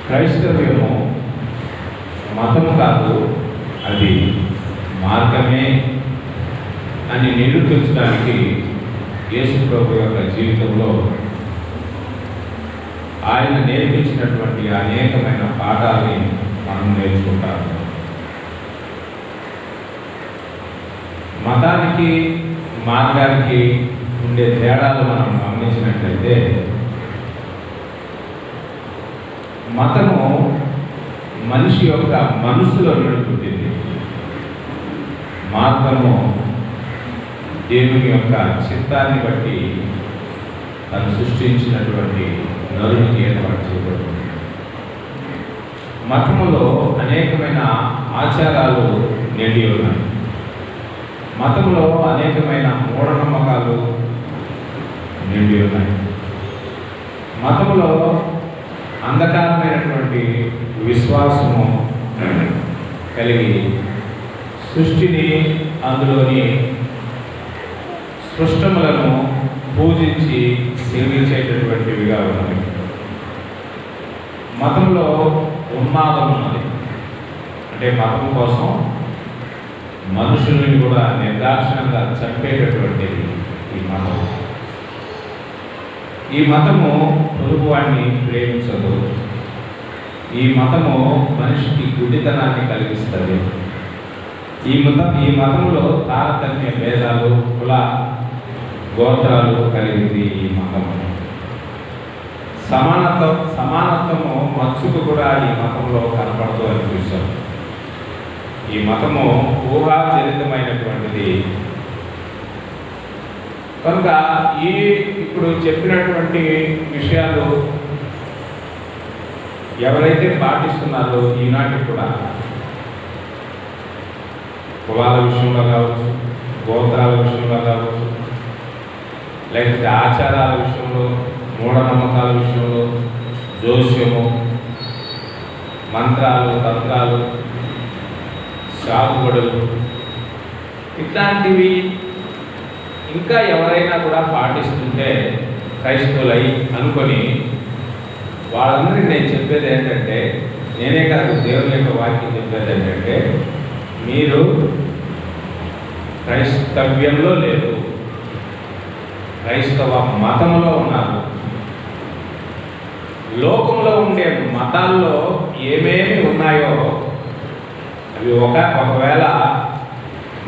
క్రైస్తవ్యము మతము కాదు, అది మార్గమే అని నిరూపించడానికి యేసు ప్రభు యొక్క జీవితంలో ఆయన నేర్పించినటువంటి అనేకమైన పాఠాలని మనం నేర్చుకుంటాము. మతానికి మార్గానికి ఉండే తేడాలు మనం గమనించినట్లయితే, మతము మనిషి యొక్క మనసులో నిలుపుతుంది, మార్గము దేవుని యొక్క చిత్తాన్ని బట్టి తను సృష్టించినటువంటి నరునికి ఏర్పాటు చేయబడుతుంది. మతములో అనేకమైన ఆచారాలు నిండి ఉన్నాయి. మతంలో అనేకమైన మూఢనమ్మకాలు నిండి ఉన్నాయి. మతంలో అంధకారమైనటువంటి విశ్వాసము కలిగి సృష్టిని, అందులోని సృష్టములను పూజించి సేవించేటటువంటివిగా ఉన్నవి. మతంలో ఉన్మాదం ఉన్నది. అంటే మతం కోసం మనుషుల్ని కూడా నిర్దాక్షిణంగా చంపేటటువంటిది ఈ మతం. ఈ మతము పొరుగువాడిని ప్రేమించదు. ఈ మతము మనిషికి గుడ్డితనాన్ని కలిగిస్తుంది. ఈ మతంలో తారతమ్య భేదాలు, కుల గోత్రాలు కలిగింది. ఈ మతము సమానత్వము మచ్చుకు కూడా ఈ మతంలో కనపడుతూ అని చూశాం. ఈ మతము ఊహాజనితమైనటువంటిది కనుక ఇప్పుడు చెప్పినటువంటి విషయాలు ఎవరైతే పాటిస్తున్నారో ఈనాటికి కూడా కులాల విషయంలో కావచ్చు, గోత్రాల విషయంలో కావచ్చు, లేకపోతే ఆచారాల విషయంలో, మూఢనమ్మకాల విషయంలో, జోస్యము, మంత్రాలు, తంత్రాలు, సాగుబడులు, ఇట్లాంటివి ఇంకా ఎవరైనా కూడా పాటిస్తుంటే క్రైస్తవులై అనుకొని వాళ్ళందరికీ నేను చెప్పేది ఏంటంటే, నేనే కాదు దేవుని యొక్క వాక్యం చెప్పేది ఏంటంటే, మీరు క్రైస్తవ్యంలో లేదు, క్రైస్తవ మతంలో ఉన్నారు. లోకంలో ఉండే మతాల్లో ఏమేమి ఉన్నాయో అవి ఒకవేళ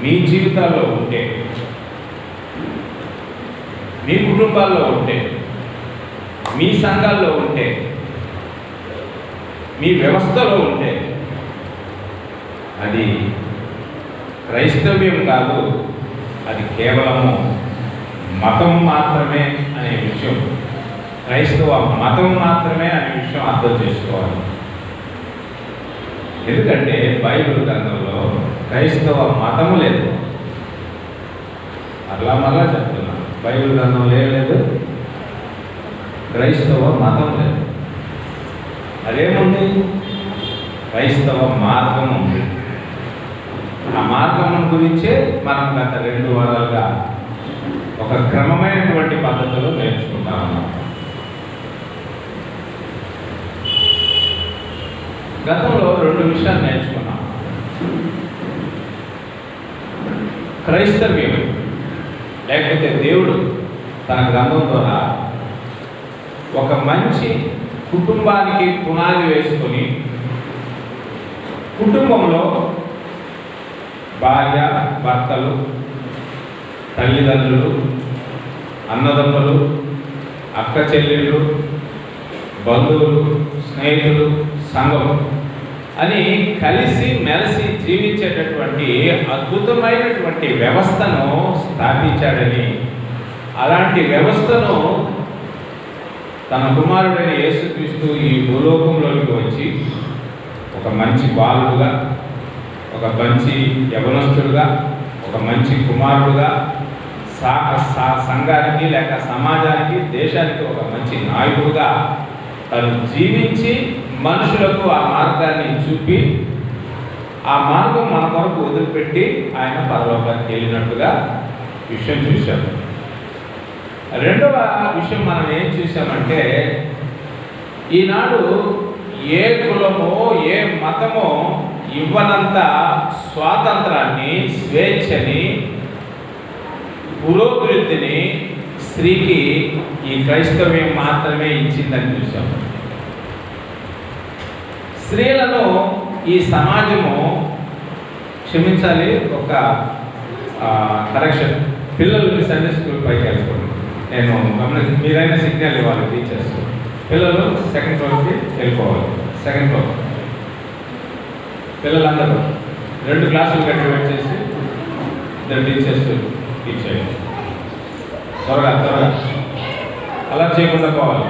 మీ జీవితాల్లో ఉంటే, మీ కుటుంబాల్లో ఉంటే, మీ సంఘాల్లో ఉంటే, మీ వ్యవస్థలో ఉంటే అది క్రైస్తవ్యం కాదు, అది కేవలము మతం మాత్రమే అనే విషయం, క్రైస్తవ మతం మాత్రమే అనే విషయం అర్థం చేసుకోవాలి. ఎందుకంటే బైబిల్ గ్రంథంలో క్రైస్తవ మతము లేదు. మరలా చెప్తున్నా, బైబిల్ గ్రంథంలో లేదు, క్రైస్తవ మతం లేదు. అదేముంది? క్రైస్తవ మార్గం ఉంది. ఆ మార్గం గురించే మనం గత 2 వారాలుగా ఒక క్రమమైనటువంటి పద్ధతిలో నేర్చుకుంటా ఉన్నాం. గతంలో 2 విషయాలు నేర్చుకున్నాం. క్రైస్తవ్యం లేకపోతే దేవుడు తన గ్రంథం ద్వారా ఒక మంచి కుటుంబానికి పునాది వేసుకొని, కుటుంబంలో భార్య, భర్తలు, తల్లిదండ్రులు, అన్నదమ్ములు, అక్క చెల్లెళ్ళు, బంధువులు, స్నేహితులు, సంఘం అని కలిసి మెలిసి జీవించేటటువంటి అద్భుతమైనటువంటి వ్యవస్థను స్థాపించాడని, అలాంటి వ్యవస్థను తన కుమారుడైన యేసుక్రీస్తు ఈ భూలోకంలోకి వచ్చి ఒక మంచి బాలుడుగా, ఒక మంచి యవనస్తుడుగా, ఒక మంచి కుమారుడుగా సంఘానికి లేక సమాజానికి, దేశానికి ఒక మంచి నాయకుడుగా తను జీవించి మనుషులకు ఆ మార్గాన్ని చూపి, ఆ మార్గం మన కొరకు వదిలిపెట్టి ఆయన పరలోకానికి వెళ్ళినట్టుగా విషయం చూశాము. రెండవ విషయం మనం ఏం చూసామంటే, ఈనాడు ఏ కులమో ఏ మతమో ఇవ్వనంత స్వాతంత్రాన్ని, స్వేచ్ఛని, పురోభివృద్ధిని స్త్రీకి ఈ క్రైస్తవ్యం మాత్రమే ఇచ్చిందని చూసాం. స్త్రీలను ఈ సమాజము క్షమించాలి, ఒక కరెక్షన్, పిల్లలకి సండే స్కూల్ పైకి వెళ్ళిపోండి. నేను మీరైనా సిగ్నల్ ఇవ్వాలి టీచర్స్. పిల్లలు సెకండ్ ఫ్లోర్కి వెళ్ళిపోవాలి. సెకండ్ ఫ్లోర్ పిల్లలందరూ 2 క్లాసులు కట్టి చేసి 2 టీచర్స్ ఇచ్చేయండి. త్వరగా అలా చేయకుండా పోవాలి.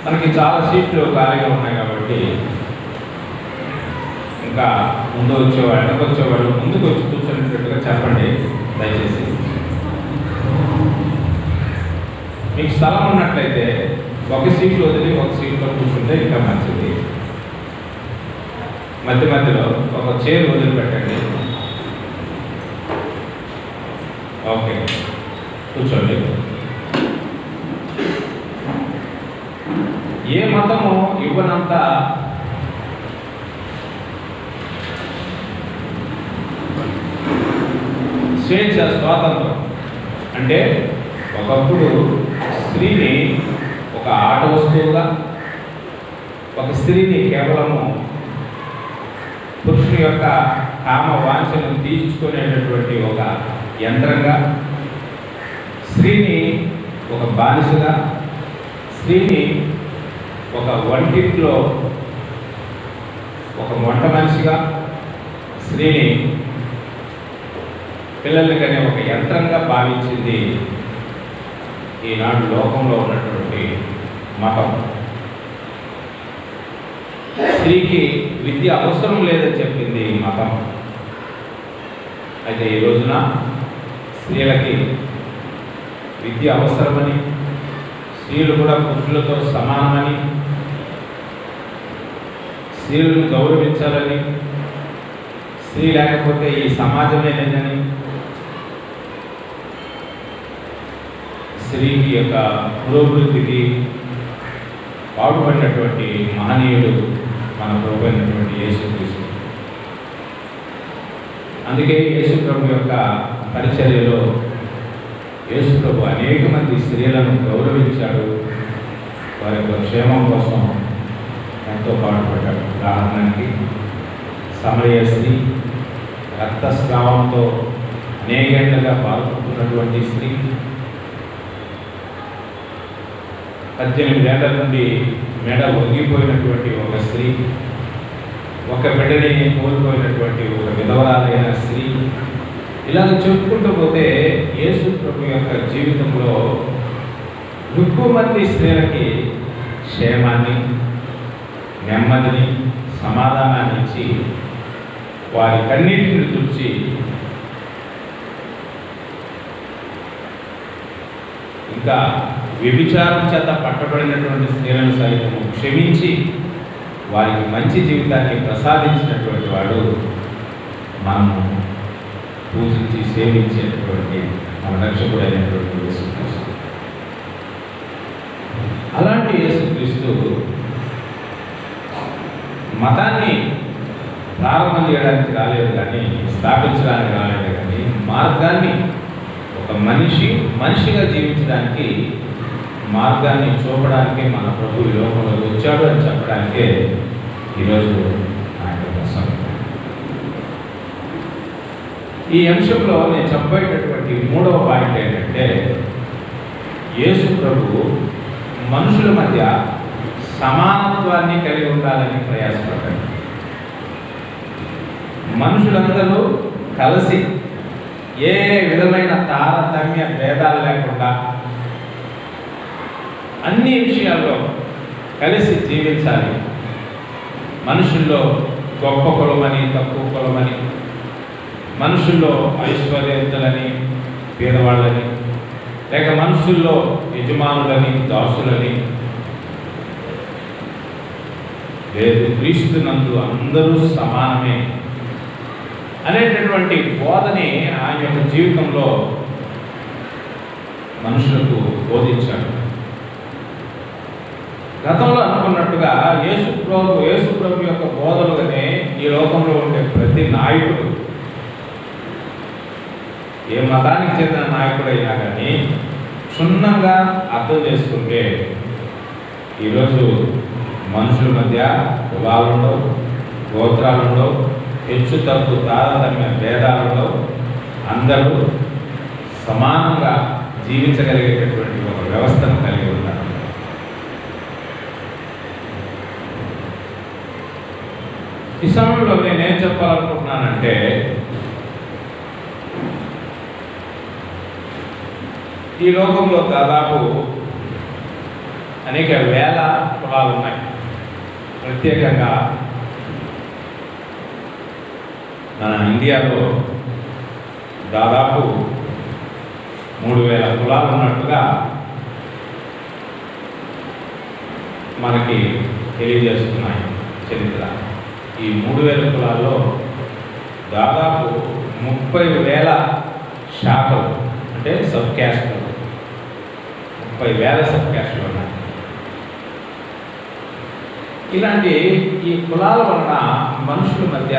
మనకి చాలా సీట్లు ఖాళీగా ఉన్నాయి కాబట్టి ఇంకా ముందు వచ్చేవాడు, వెనక వచ్చేవాడు ముందుకు వచ్చి కూర్చునేటట్టుగా చెప్పండి దయచేసి. మీకు స్థలం ఉన్నట్లయితే ఒక సీట్లు వదిలి ఒక సీట్లో కూర్చుంటే ఇంకా మంచిది. మధ్యలో ఒక చైర్ వదిలిపెట్టండి. ఓకే, కూర్చోండి. ఏ మతము ఇవ్వనంత స్వేచ్ఛ, స్వాతంత్రం. అంటే ఒకప్పుడు స్త్రీని ఒక ఆట వస్తువుగా, ఒక స్త్రీని కేవలము పురుషుని యొక్క కామ వాంఛను తీర్చుకునేటటువంటి ఒక యంత్రంగా, స్త్రీని ఒక బానిసగా, స్త్రీని ఒక వంటింట్లో ఒక వంట మనిషిగా, స్త్రీని పిల్లల్ని కనే ఒక యంత్రంగా భావించింది ఈనాడు లోకంలో ఉన్నటువంటి మతం. స్త్రీకి విద్య అవసరం లేదని చెప్పింది ఈ మతం. అయితే ఈ రోజున స్త్రీలకి విద్య అవసరమని, స్త్రీలు కూడా పురుషులతో సమానమని, స్త్రీలను గౌరవించాలని, స్త్రీ లేకపోతే ఈ సమాజమే లేదని, స్త్రీకి యొక్క పురోభివృద్ధికి పాటుపడినటువంటి మహనీయుడు మన ప్రభు అయినటువంటి యేసుక్రీస్తు. అందుకే యేసు ప్రభు యొక్క పరిచర్యలో యేసు ప్రభు అనేక మంది స్త్రీలను గౌరవించాడు, వారి యొక్క క్షేమం కోసం ఎంతో పాటుపడ్డాడు. ఉదాహరణకి సమరయ స్త్రీ, రక్తస్రావంతో అనేకేళ్లుగా బాధపడుతున్నటువంటి స్త్రీ, 18 ఏళ్ల నుండి మెడ వంగిపోయినటువంటి ఒక స్త్రీ, ఒక బిడ్డని కోల్పోయినటువంటి ఒక విధవరాలైన స్త్రీ, ఇలాగ చెప్పుకుంటూ పోతే యేసు ప్రభు యొక్క జీవితంలో ఎక్కువ మంది స్త్రీలకి క్షేమాన్ని, నెమ్మదిని, సమాధానాన్ని ఇచ్చి వారి కన్నీటిని తుడిచి ఇంకా వ్యభిచారం చేత పట్టబడినటువంటి స్త్రీలను సైతం క్షమించి వారికి మంచి జీవితాన్ని ప్రసాదించినటువంటి వాడు మనము పూజించి సేవించేటటువంటి మన రక్షకుడైనటువంటి యేసుక్రీస్తు. అలాంటి యేసుక్రీస్తు మతాన్ని ప్రారంభం చేయడానికి రాలేదు కానీ, స్థాపించడానికి రాలేదు కానీ, మార్గాన్ని ఒక మనిషిగా జీవించడానికి మార్గాన్ని చూపడానికి మన ప్రభు ఈ లోకంలో వచ్చాడు అని చెప్పడానికే ఈరోజు ఆయన కోసం. ఈ అంశంలో నేను చెప్పేటటువంటి 3వ పాయింట్ ఏంటంటే, యేసు ప్రభు మనుషుల మధ్య సమానత్వాన్ని కలిగి ఉండాలని ప్రయాసపడ్డాడు. మనుషులందరూ కలిసి ఏ విధమైన తారతమ్య భేదాలు లేకుండా అన్ని విషయాల్లో కలిసి జీవించాలి. మనుషుల్లో గొప్ప కులమని, తక్కువ కులమని, మనుషుల్లో ఐశ్వర్యవంతులని, పేదవాళ్ళని, లేక మనుషుల్లో యజమానులని, దాసులని లేదు, క్రీస్తునందు అందరూ సమానమే అనేటటువంటి బోధని ఆయన యొక్క జీవితంలో మనుషులకు బోధించాడు. గతంలో అనుకున్నట్టుగా యేసు ప్రభు యొక్క బోధలుగానే ఈ లోకంలో ఉండే ప్రతి నాయకుడు, ఏ మతానికి చెందిన నాయకుడైనా కానీ క్షుణ్ణంగా అర్థం చేసుకుంటే ఈరోజు మనుషుల మధ్య కులాలుండవు, గోత్రాలుండవు, హెచ్చు తగ్గు తారతమ్య భేదాలుండవు, అందరూ సమానంగా జీవించగలిగేటటువంటి ఒక వ్యవస్థను కలిగి ఉన్నారు. ఈ సమయంలో నేనేం చెప్పాలనుకుంటున్నానంటే, ఈ లోకంలో దాదాపు అనేక వేల కులాలు ఉన్నాయి. ప్రత్యేకంగా మన ఇండియాలో దాదాపు 3000 కులాలు ఉన్నట్టుగా మనకి తెలియజేస్తున్నాయి చరిత్ర. ఈ 3000 కులాల్లో దాదాపు 30,000 శాఖలు అంటే సబ్ క్యాస్ట్లు, 30,000 సబ్ క్యాస్ట్లు ఉన్నాయి. ఇలాంటి ఈ కులాల వలన మనుషుల మధ్య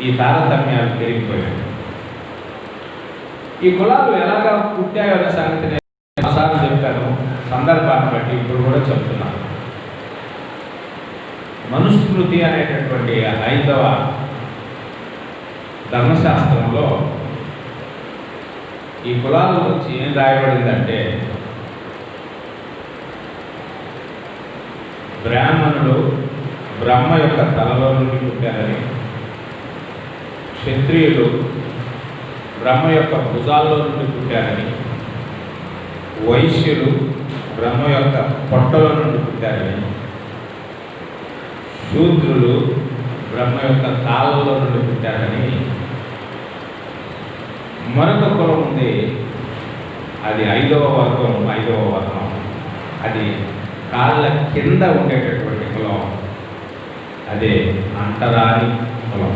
ఈ తారతమ్యాలు పెరిగిపోయాయి. ఈ కులాలు ఎలాగా పుట్టాయో అనే సంగతి నేను ఒకసారి చెప్పాను, సందర్భాన్ని బట్టి ఇప్పుడు కూడా చెప్తున్నాను. మనుస్మృతి అనేటటువంటి హైందవ ధర్మశాస్త్రంలో ఈ కులాల గురించి ఏం రాయబడిందంటే, బ్రాహ్మణులు బ్రహ్మ యొక్క తలలో నుండి పుట్టారని, క్షత్రియులు బ్రహ్మ యొక్క భుజాల్లో నుండి పుట్టారని, వైశ్యులు బ్రహ్మ యొక్క పొట్టలో నుండి పుట్టారని, శూద్రులు బ్రహ్మ యొక్క కాళ్ళలో నుండి పుట్టారని మరొక కులం ఉంది. అది 5వ వర్గం, 5వ వర్గం. అది కాళ్ళ కింద ఉండేటటువంటి కులం, అదే అంటరాని కులం.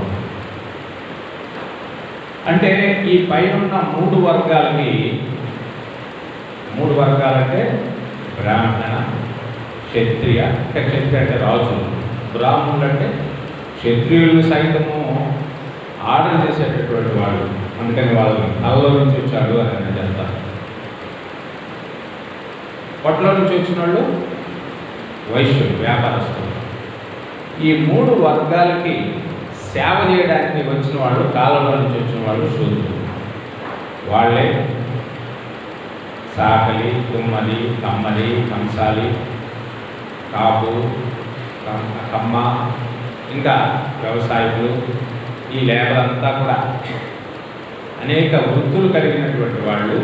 అంటే ఈ పైన 3 వర్గాలకి, 3 వర్గాలంటే బ్రాహ్మణ, క్షత్రియ, క్షత్రియ అంటే రాజు, బ్రాహ్మణులు అంటే క్షత్రియులు సైతము ఆర్డర్ చేసేటటువంటి వాళ్ళు, అందుకని వాళ్ళని తలలో నుంచి వచ్చాడు అని నేను చెప్తాను. పొట్టలో నుంచి వచ్చిన వాళ్ళు వైశ్యులు, వ్యాపారస్తులు. ఈ 3 వర్గాలకి సేవ చేయడానికి వచ్చిన వాళ్ళు, కాలంలో నుంచి వచ్చిన వాళ్ళు శూద్రులు. వాళ్ళే సాకలి, తుమ్మలి, కమ్మలి, కంసాలి, కాపు, కమ్మ, ఇంకా వ్యవసాయకులు, ఈ లేబర్ అంతా కూడా అనేక వృత్తులు కలిగినటువంటి వాళ్ళు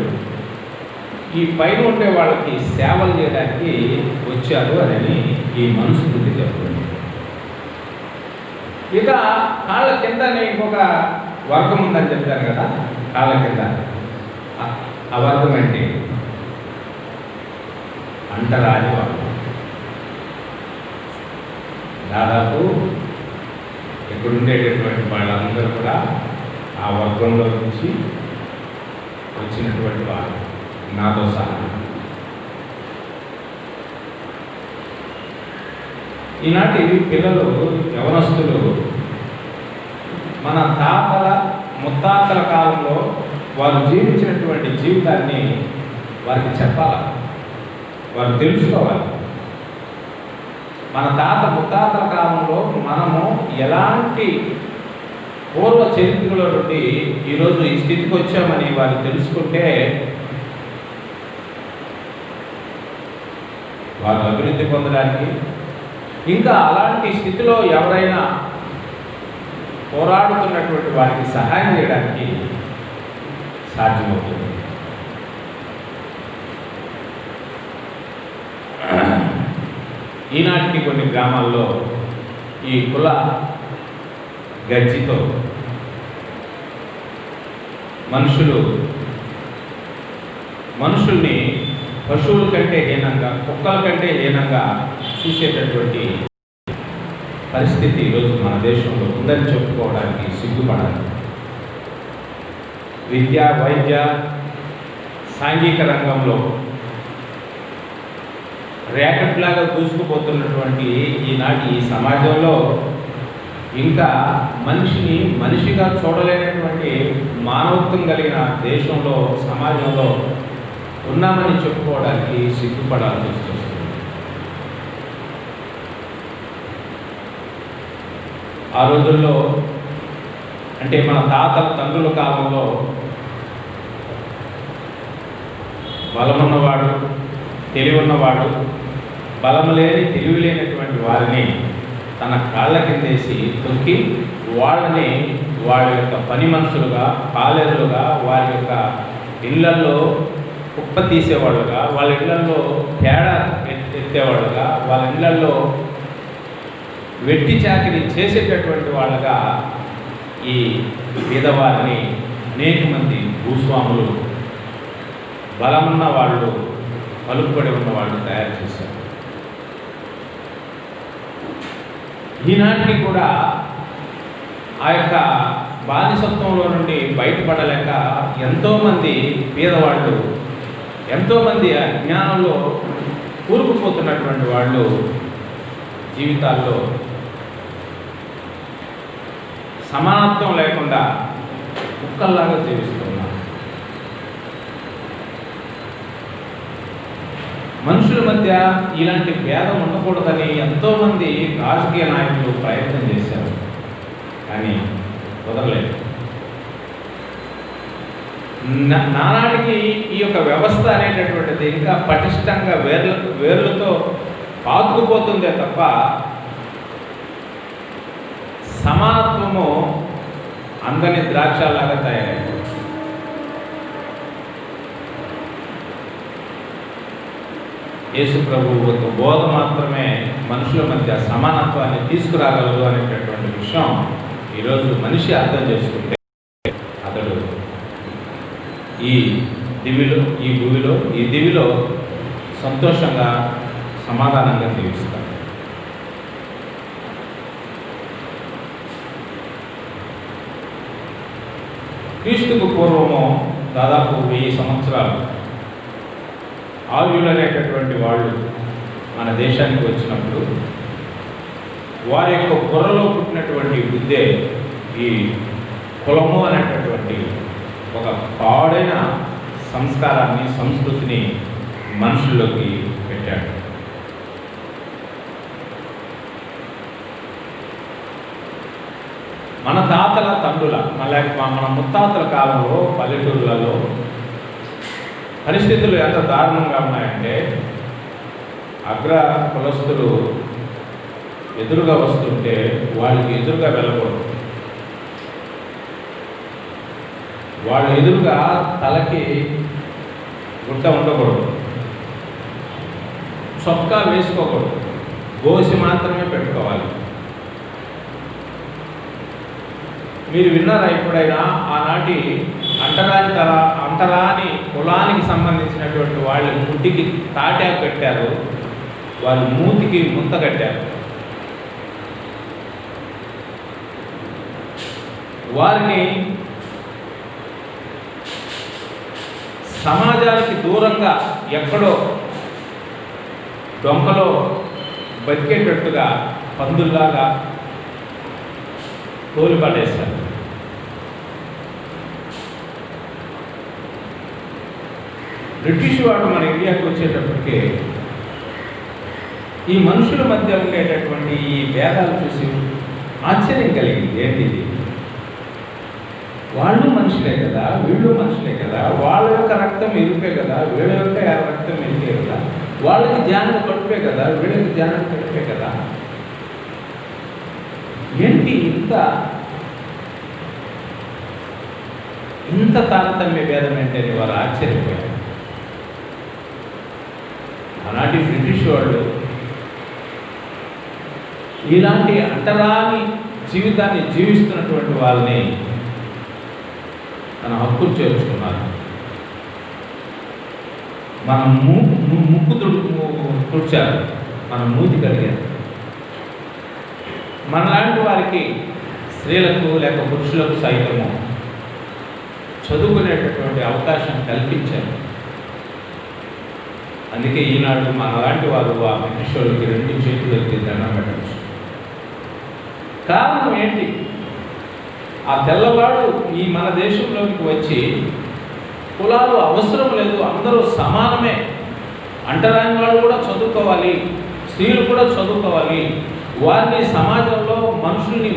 ఈ పైన ఉండే వాళ్ళకి సేవలు చేయడానికి వచ్చారు అని ఈ మనుస్మృతి చెప్తుంది. ఇక కాళ్ళ కిందనే ఇంకొక వర్గం ఉందని చెప్తారు కదా, కాళ్ళ కింద. ఆ వర్గం ఏంటి? అంటరాని వర్గం. దాదాపు ఇక్కడ ఉండేటటువంటి వాళ్ళందరూ కూడా ఆ వర్గంలో నుంచి వచ్చినటువంటి వాళ్ళు, నాతో సహా. ఈనాటి పిల్లలు, యవనస్తులు మన తాతల ముత్తాతల కాలంలో వారు జీవించినటువంటి జీవితాన్ని వారికి చెప్పాలి, వారు తెలుసుకోవాలి. మన తాత ముత్తాతల కాలంలో మనము ఎలాంటి పూర్వ చరిత్రలో నుండి ఈరోజు ఈ స్థితికి వచ్చామని వారు తెలుసుకుంటే వారు అభివృద్ధి పొందడానికి, ఇంకా అలాంటి స్థితిలో ఎవరైనా పోరాడుతున్నటువంటి వారికి సహాయం చేయడానికి సాధ్యమవుతుంది. ఈనాటికి కొన్ని గ్రామాల్లో ఈ కుల గజ్జితో మనుషుల్ని పశువుల కంటే హీనంగా, కుక్కల కంటే హీనంగా చూసేటటువంటి పరిస్థితి ఈరోజు మన దేశంలో ఉందని చెప్పుకోవడానికి సిగ్గుపడాలి. విద్య, వైద్య, సాంఘిక రంగంలో ర్యాకెట్లాగా దూసుకుపోతున్నటువంటి ఈనాటి ఈ సమాజంలో ఇంకా మనిషిని మనిషిగా చూడలేనటువంటి మానవత్వం కలిగిన దేశంలో, సమాజంలో ఉన్నామని చెప్పుకోవడానికి సిగ్గుపడాల్సి వస్తుంది. ఆ రోజుల్లో అంటే మన తాతల తండ్రుల కాలంలో బలమున్నవాడు, తెలివి ఉన్నవాడు, బలము లేని తెలివి లేనటువంటి వారిని తన కాళ్ళ కిందేసి తొక్కి వాళ్ళని వాళ్ళ యొక్క పని మనుషులుగా, పాలేరులుగా, వారి యొక్క ఇళ్లల్లో కుప్ప తీసేవాళ్ళుగా, వాళ్ళ ఇళ్లల్లో పేడ ఎత్తేవాళ్ళుగా, వాళ్ళ ఇళ్లల్లో వెట్టి చాకిరి చేసేటటువంటి వాళ్ళగా ఈ పేదవారిని అనేక మంది భూస్వాములు, బలమున్న వాళ్ళు, పలుకుబడి ఉన్న వాళ్ళు తయారు చేశారు. ఈనాటికి కూడా ఆ యొక్క బానిసత్వంలో నుండి బయటపడలేక ఎంతోమంది పేదవాళ్ళు, ఎంతోమంది అజ్ఞానంలో కూరుకుపోతున్నటువంటి వాళ్ళు జీవితాల్లో సమానత్వం లేకుండా కుక్కల్లాగా జీవిస్తున్నారు. మనుషుల మధ్య ఇలాంటి భేదం ఉండకూడదని ఎంతోమంది రాజకీయ నాయకులు ప్రయత్నం చేశారు, కానీ కుదరలేదు. నానాటికి ఈ యొక్క వ్యవస్థ అనేటటువంటిది ఇంకా పటిష్టంగా వేర్లతో పాతుకుపోతుందే తప్ప సమానత్వము అందని ద్రాక్షలాగా తయారైంది. యేసు ప్రభువు ఒక బోధ మాత్రమే మనుషుల మధ్య సమానత్వాన్ని తీసుకురాగలదు అనేటటువంటి విషయం ఈరోజు మనిషి అర్థం చేసుకుంటే అతడు ఈ దివిలో సంతోషంగా, సమాధానంగా జీవిస్తాడు. క్రీస్తుకు పూర్వము దాదాపు 1000 సంవత్సరాలు ఆర్యులు అనేటటువంటి వాళ్ళు మన దేశానికి వచ్చినప్పుడు వారి యొక్క బుర్రలో పుట్టినటువంటి బుద్ధే ఈ కులము అనేటటువంటి ఒక పాడైన సంస్కారాన్ని, సంస్కృతిని మనుషుల్లోకి పెట్టాడు. మన తాతల తండ్రుల మన ముత్తాతల కాలంలో పల్లెటూళ్ళలో పరిస్థితులు ఎంత దారుణంగా ఉన్నాయంటే అగ్ర కులస్తులు ఎదురుగా వస్తుంటే వాళ్ళకి ఎదురుగా వెళ్ళకూడదు. వాళ్ళ ఎదురుగా తలకి గుడ్డ ఉండకూడదు, చొక్కా వేసుకోకూడదు, గోసి మాత్రమే పెట్టుకోవాలి. మీరు విన్నారా ఎప్పుడైనా ఆనాటి అంటరాని కులానికి సంబంధించినటువంటి వాళ్ళు ముట్టికి తాటాకు కట్టారు, వారి మూతికి ముంత కట్టారు. వారిని సమాజానికి దూరంగా ఎక్కడో దొంగలో బతికేటట్టుగా పందుల్లాగా తోలిపడేశారు. బ్రిటిష్ వాడు మన ఇండియాకి వచ్చేటప్పటికే ఈ మనుషుల మధ్య ఉండేటటువంటి ఈ భేదాలు చూసి ఆశ్చర్యం కలిగింది. ఏంటిది, వాళ్ళు మనుషులే కదా, వీళ్ళు మనుషులే కదా, వాళ్ళ యొక్క రక్తం ఎరుపే కదా, వీళ్ళ యొక్క రక్తం ఎరుపే కదా, వాళ్ళకి జ్ఞానం కడుపే కదా, వీళ్ళకి జ్ఞానం కడుపే కదా, ఏంటి ఇంత తారతమ్య భేదం ఏంటని వారు ఆశ్చర్యపోయారు. ఆనాటి బ్రిటిష్ వాళ్ళు ఇలాంటి అంటరాని జీవితాన్ని జీవిస్తున్నటువంటి వాళ్ళని తన హక్కులు చేర్చుకున్నారు. మన ముక్కు తుడిచారు, మన మూతి కలిగారు. మనలాంటి వారికి, స్త్రీలకు లేక పురుషులకు సైతము చదువుకునేటటువంటి అవకాశం కల్పించారు. అందుకే ఈనాడు మనలాంటి వారు ఆ బ్రిటిష్ వాళ్ళకి 2 చేతులు ఎత్తి దండం పెట్టచ్చు. కారణం ఏంటి? ఆ తెల్లవాడు ఈ మన దేశంలోకి వచ్చి కులాలు అవసరం లేదు, అందరూ సమానమే, అంటరాని వాళ్ళు కూడా చదువుకోవాలి, స్త్రీలు కూడా చదువుకోవాలి, వారిని సమాజంలో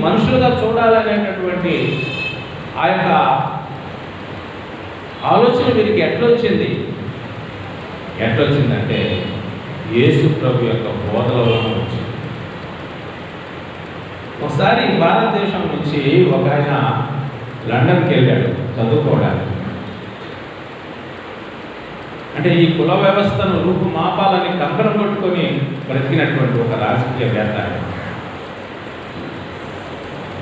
మనుషులుగా చూడాలనేటటువంటి ఆ యొక్క ఆలోచన వీరికి ఎట్లొచ్చిందంటే యేసు ప్రభు యొక్క బోధల వలన వచ్చింది. ఒకసారి భారతదేశం నుంచి ఒక ఆయన లండన్కి వెళ్ళాడు చదువుకోవడానికి. అంటే ఈ కుల వ్యవస్థను రూపుమాపాలని కంకణం కొట్టుకొని బ్రతికినటువంటి ఒక రాజకీయవేత్త.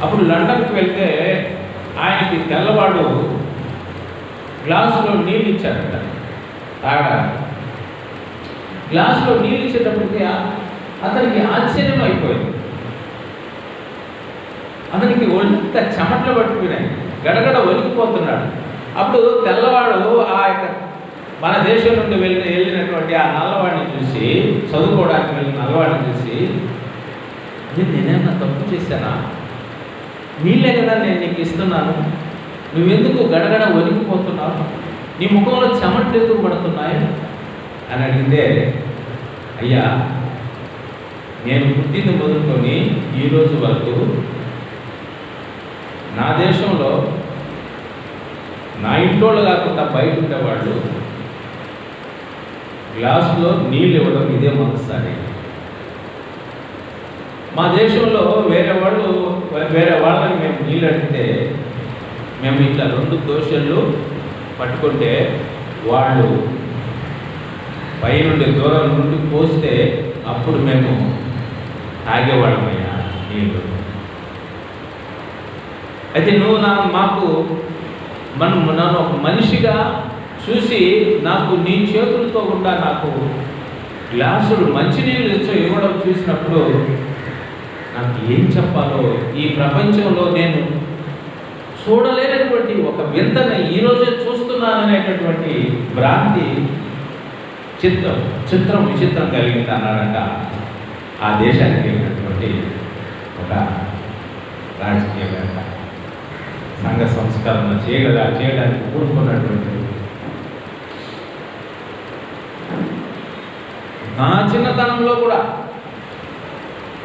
అప్పుడు లండన్కి వెళ్తే ఆయనకి తెల్లవాడు గ్లాసులో నీళ్ళు ఇచ్చాడట తాగడానికి. గ్లాసులో నీళ్ళు ఇచ్చేటప్పటికి అతనికి ఆశ్చర్యం అయిపోయింది. అతనికి ఒళ్ళంత చెమట్లు పట్టుకున్నాయి, గడగడ వణికిపోతున్నాడు. అప్పుడు తెల్లవాడు ఆ యొక్క మన దేశం నుండి వెళ్ళినటువంటి ఆ నల్లవాడిని చూసి, చదువుకోవడానికి వెళ్ళిన నల్లవాడిని చూసి, నేనేమన్నా తప్పు చేశానా? నీళ్ళే కదా నేను నీకు ఇస్తున్నాను, నువ్వెందుకు గడగడ వణికిపోతున్నావు? నీ ముఖంలో చెమట్లు ఎందుకు పడుతున్నాయి అని అడిగితే, అయ్యా నేను పుట్టింది మొదలుకొని ఈరోజు వరకు నా దేశంలో నా ఇంటోళ్ళు కాకుండా బయట ఉండేవాళ్ళు గ్లాసులో నీళ్ళు ఇవ్వడం ఇదే మొదటిసారి. మా దేశంలో వేరే వాళ్ళని మేము నీళ్ళు అడిగితే మేము ఇట్లా 2 దోశలు పట్టుకుంటే వాళ్ళు పైనుండి దూరం నుండి పోస్తే అప్పుడు మేము తాగేవాళ్ళమయ్యా నీళ్ళు. అయితే నువ్వు నన్ను ఒక మనిషిగా చూసి నాకు నీ చేతులతో కూడా నాకు గ్లాసులు మంచినీళ్ళు ఇవ్వడం చూసినప్పుడు నాకు ఏం చెప్పాలో, ఈ ప్రపంచంలో నేను చూడలేనటువంటి ఒక వింతని ఈరోజే చూస్తున్నాననేటటువంటి భ్రాంతి విచిత్రం కలిగింది అన్నాడంట ఆ దేశానికి వెళ్ళినటువంటి ఒక రాజకీయవేత్త. సంఘ సంస్కరణ చేయడానికి కూడుకున్నటువంటి. నా చిన్నతనంలో కూడా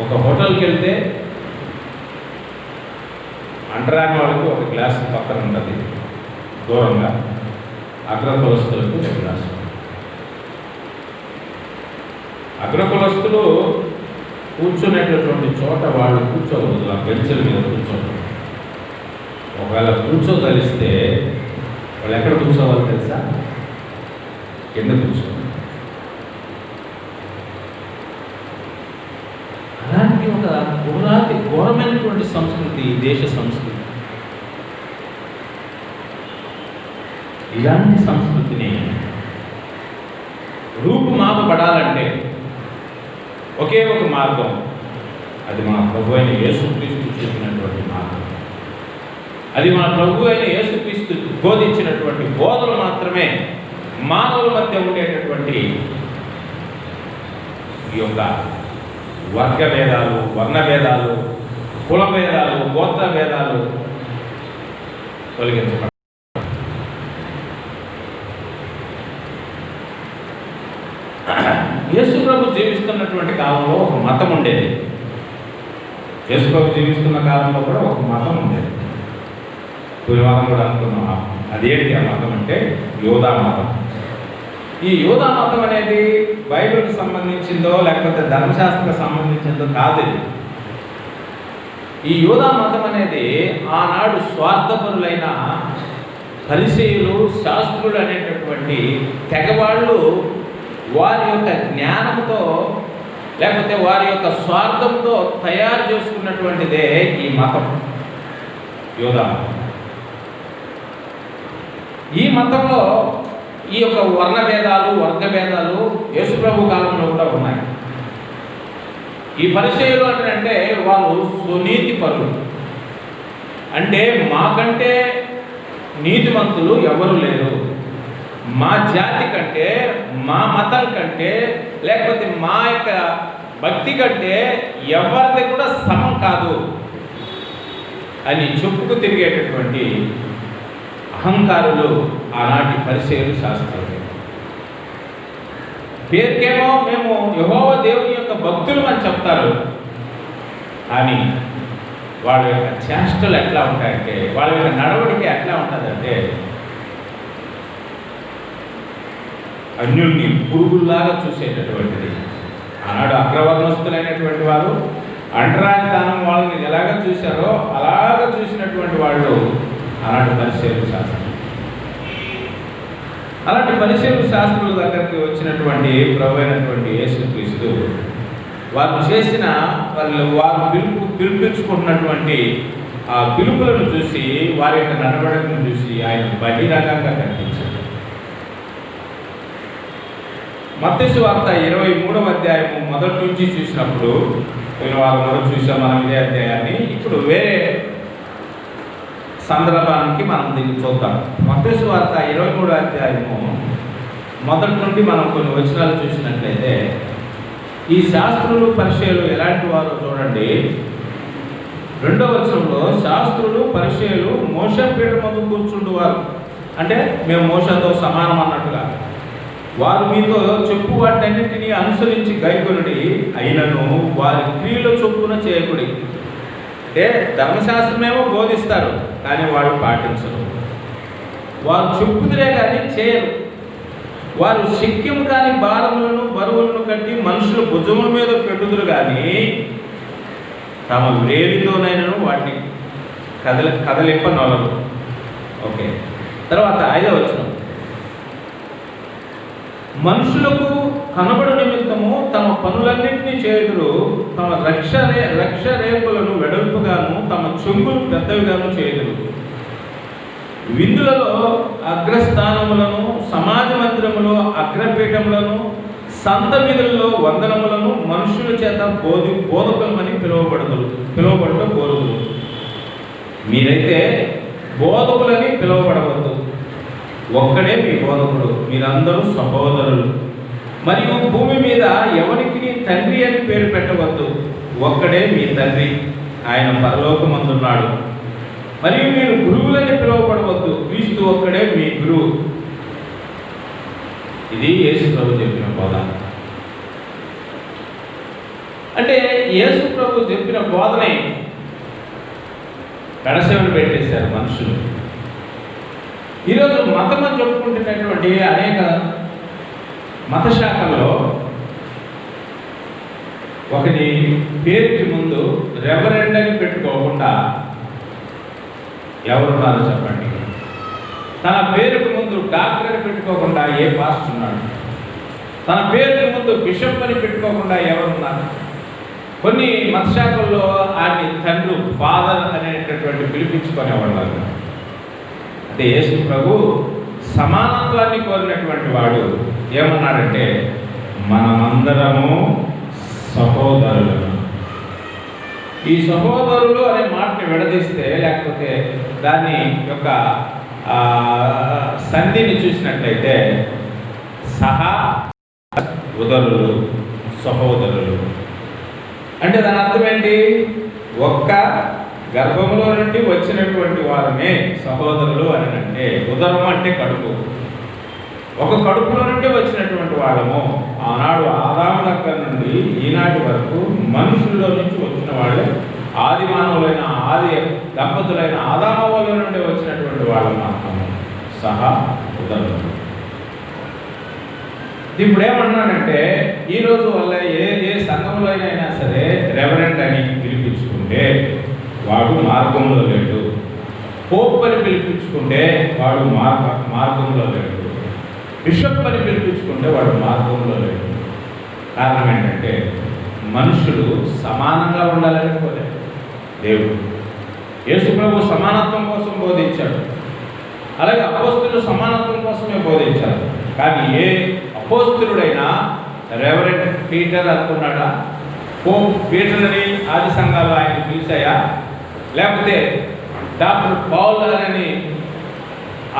ఒక హోటల్కి వెళ్తే అంటరాని వాళ్ళకి ఒక గ్లాస్ పక్కన ఉంటుంది, దూరంగా అగ్రకులస్తులకు ఒక గ్లాసు. అగ్రకులస్తులు కూర్చునేటటువంటి చోట వాళ్ళు కూర్చోకూడదు, ఆ బెంచుల మీద కూర్చోకూడదు. ఒకవేళ కూర్చోగలిస్తే వాళ్ళు ఎక్కడ కూర్చోవాలి తెలుసా? కింద కూర్చోవాలి. అలాంటి ఒక ఘోరమైనటువంటి సంస్కృతి దేశ సంస్కృతి. ఇలాంటి సంస్కృతిని రూపుమాపబడాలంటే ఒకే ఒక మార్గం, అది మన ప్రభు అయిన యేసుక్రీస్తు చెప్పినటువంటి మార్గం. అది మన ప్రభు అయిన యేసుక్రీస్తు బోధించినటువంటి బోధలు మాత్రమే మానవుల మధ్య ఉండేటటువంటి ఈ యొక్క వర్గ భేదాలు, వర్ణ భేదాలు, కుల భేదాలు, గోత్ర భేదాలు తొలగించబడాలి. యేసుప్రభు జీవిస్తున్నటువంటి కాలంలో ఒక మతం ఉండేది. యేసుప్రభు జీవిస్తున్న కాలంలో కూడా ఒక మతం ఉండేది. పూర్వమతం కూడా అనుకున్నాం. అదేంటి ఆ మతం అంటే యోధా మతం. ఈ యోధా మతం అనేది బైబిల్కి సంబంధించిందో లేకపోతే ధర్మశాస్త్రకు సంబంధించిందో కాదు. ఈ యోధా మతం అనేది ఆనాడు స్వార్థపరులైన పరిసయ్యులు, శాస్త్రులు అనేటటువంటి తెగవాళ్ళు వారి యొక్క జ్ఞానంతో లేకపోతే వారి యొక్క స్వార్థంతో తయారు చేసుకున్నటువంటిదే ఈ మతం, యోధా మతం. ఈ మతంలో ఈ యొక్క వర్ణ భేదాలు, వర్గ భేదాలు యేసుప్రభు కాలంలో కూడా ఉన్నాయి. ఈ పరిచయులు అంటే వాళ్ళు సునీతి పరులు, అంటే మాకంటే నీతిమంతులు ఎవరు లేరు, మా జాతి కంటే, మా మతం కంటే, లేకపోతే మా యొక్క భక్తి కంటే ఎవరిది కూడా సమం కాదు అని చెప్పుకు తిరిగేటటువంటి అహంకారులు ఆనాటి పరిచయులు, శాస్త్రులు. పేరుకేమో మేము యెహోవా దేవుని యొక్క భక్తులు అని చెప్తారు, కానీ వాళ్ళ యొక్క చేష్టలు ఎట్లా ఉంటాయంటే, వాళ్ళ యొక్క నడవడిక ఎట్లా ఉంటుందంటే అన్యుల్ని పురుగుల్లాగా చూసేటటువంటిది. ఆనాడు అగ్రవర్ణస్తులైనటువంటి వారు అంటరానితనం వాళ్ళని ఎలాగ చూశారో అలాగ చూసినటువంటి వాళ్ళు ఆనాటి పరిచయులు, శాస్త్రులు. అలాంటి పరిచయులు, శాస్త్రుల దగ్గరికి వచ్చినటువంటి ప్రభు అయినటువంటి యేసుక్రీస్తు వారు చేసిన వారు పిలిపించుకున్నటువంటి ఆ పిలుపులను చూసి, వారి యొక్క నడవడికను చూసి ఆయన బహిరంగంగా కనిపించారు. మత్తయి సువార్త 23వ అధ్యాయము మొదటి నుంచి చూసినప్పుడు, పోయిన వారం కూడా చూసాం మనం ఇదే అధ్యాయాన్ని. ఇప్పుడు వేరే సందర్భానికి మనం దీన్ని చూద్దాం. మత్తయి సువార్త 23వ అధ్యాయము మొదటి నుండి మనం కొన్ని వచనాలు చూసినట్లయితే, ఈ శాస్త్రులు, పరిచయులు ఎలాంటి వారో చూడండి. 2వ వచనంలో శాస్త్రులు, పరిచయులు మోషే పీఠం ముందు కూర్చుండువారు, అంటే మేము మోషతో సమానం అన్నట్టుగా, వారు మీతో చెప్పు వాటన్నింటినీ అనుసరించి గైకొనుడి, అయినను వారి క్రియల చొప్పున చేయకుడి. అంటే ధర్మశాస్త్రమేమో బోధిస్తారు, కానీ వాళ్ళు పాటించరు. వారు చెప్పుదిరే కానీ చేయరు. వారు శక్యం కాని భారములను, బరువులను కట్టి మనుషుల భుజముల మీద పెట్టుదురు కానీ తమ వేలితోనైనను వాటిని కదలింపనొలరు. ఓకే, తర్వాత 5వ వచనం, మనుషులకు కనబడు నిమిత్తము తమ పనులన్నింటినీ చేయుదురు, తమ రక్ష రేపులను వెడల్పుగాను తమ చెంగులు పెద్దవిగాను చేయుదురు. విందులలో అగ్రస్థానములను, సమాజ మందిరములో అగ్రపీఠములను, సంత వీధులలో వందనములను మనుషుల చేత బోధకులమని పిలువబడటం కోరుదు. మీరైతే బోధకులని పిలువబడవద్దు, ఒక్కడే మీ బోధకుడు, మీరందరూ సహోదరులు. మరియు భూమి మీద ఎవరికి తండ్రి అని పేరు పెట్టవద్దు, ఒక్కడే మీ తండ్రి, ఆయన పరలోకమందున్నాడు. మరియు మీరు గురువులని పిలువబడవద్దు, క్రీస్తు ఒక్కడే మీ గురువు. ఇది యేసు ప్రభు చెప్పిన బోధ. అంటే యేసు ప్రభు చెప్పిన బోధనే కడసేవలు పెట్టేశారు మనుషులు. ఈరోజు మతం అని చెప్పుకుంటున్నటువంటి అనేక మత శాఖల్లో ఒకటి పేరుకి ముందు రెవరెండ్ అని పెట్టుకోకుండా ఎవరున్నారో చెప్పండి. తన పేరుకు ముందు డాక్టర్ అని పెట్టుకోకుండా ఏ పాస్టర్ ఉన్నాడు? తన పేరుకు ముందు బిషప్ అని పెట్టుకోకుండా ఎవరున్నారు? కొన్ని మత శాఖల్లో ఆయన్ని తండ్రి, ఫాదర్ అనేటటువంటి పిలిపించుకునేవాళ్ళు. అంటే యేసు ప్రభు సమానత్వాన్ని కోరినటువంటి వాడు ఏమన్నాడంటే, మనమందరము సహోదరులను. ఈ సహోదరులు అనే మాటని విడదీస్తే, లేకపోతే దాని యొక్క సంధిని చూసినట్లయితే ఉదరులు, సహోదరులు అంటే దాని అర్థం ఏంటి? ఒక్క గర్భంలో నుండి వచ్చినటువంటి వారమే సహోదరులు అని. అంటే ఉదరం అంటే కడుపు, ఒక కడుపులో నుండి వచ్చినటువంటి వాళ్ళము. ఆనాడు ఆదాము దగ్గర నుండి ఈనాటి వరకు మనుషుల్లో నుంచి వచ్చిన వాళ్ళే, ఆది మానవులైన, ఆది దంపతులైన ఆదామవుల నుండి వచ్చినటువంటి వాళ్ళ మాత్రము ఉదరులు. ఇప్పుడు ఏమన్నానంటే, ఈరోజు వల్ల ఏ సంఘంలో అయినా సరే రెవరెండ్ అని పిలిపించుకుంటే వాడు మార్గంలో లేడు, పోప్ అని పిలిపించుకుంటే వాడు మార్గంలో లేడు, బిషప్ అని పిలిపించుకుంటే వాడు మార్గంలో లేడు. కారణం ఏంటంటే మనుషులు సమానంగా ఉండాలని కోరాడు దేవుడు. యేసు ప్రభు సమానత్వం కోసం బోధించాడు, అలాగే అపోస్తులు సమానత్వం కోసమే బోధించారు. కానీ ఏ అపోస్తులుడైనా రెవరెండ్ పీటర్ అనుకున్నాడా? పోప్ పీటర్ అని ఆది సంఘాలు ఆయన పిలిచాయా? లేకపోతే డాక్టర్ పౌల్ అని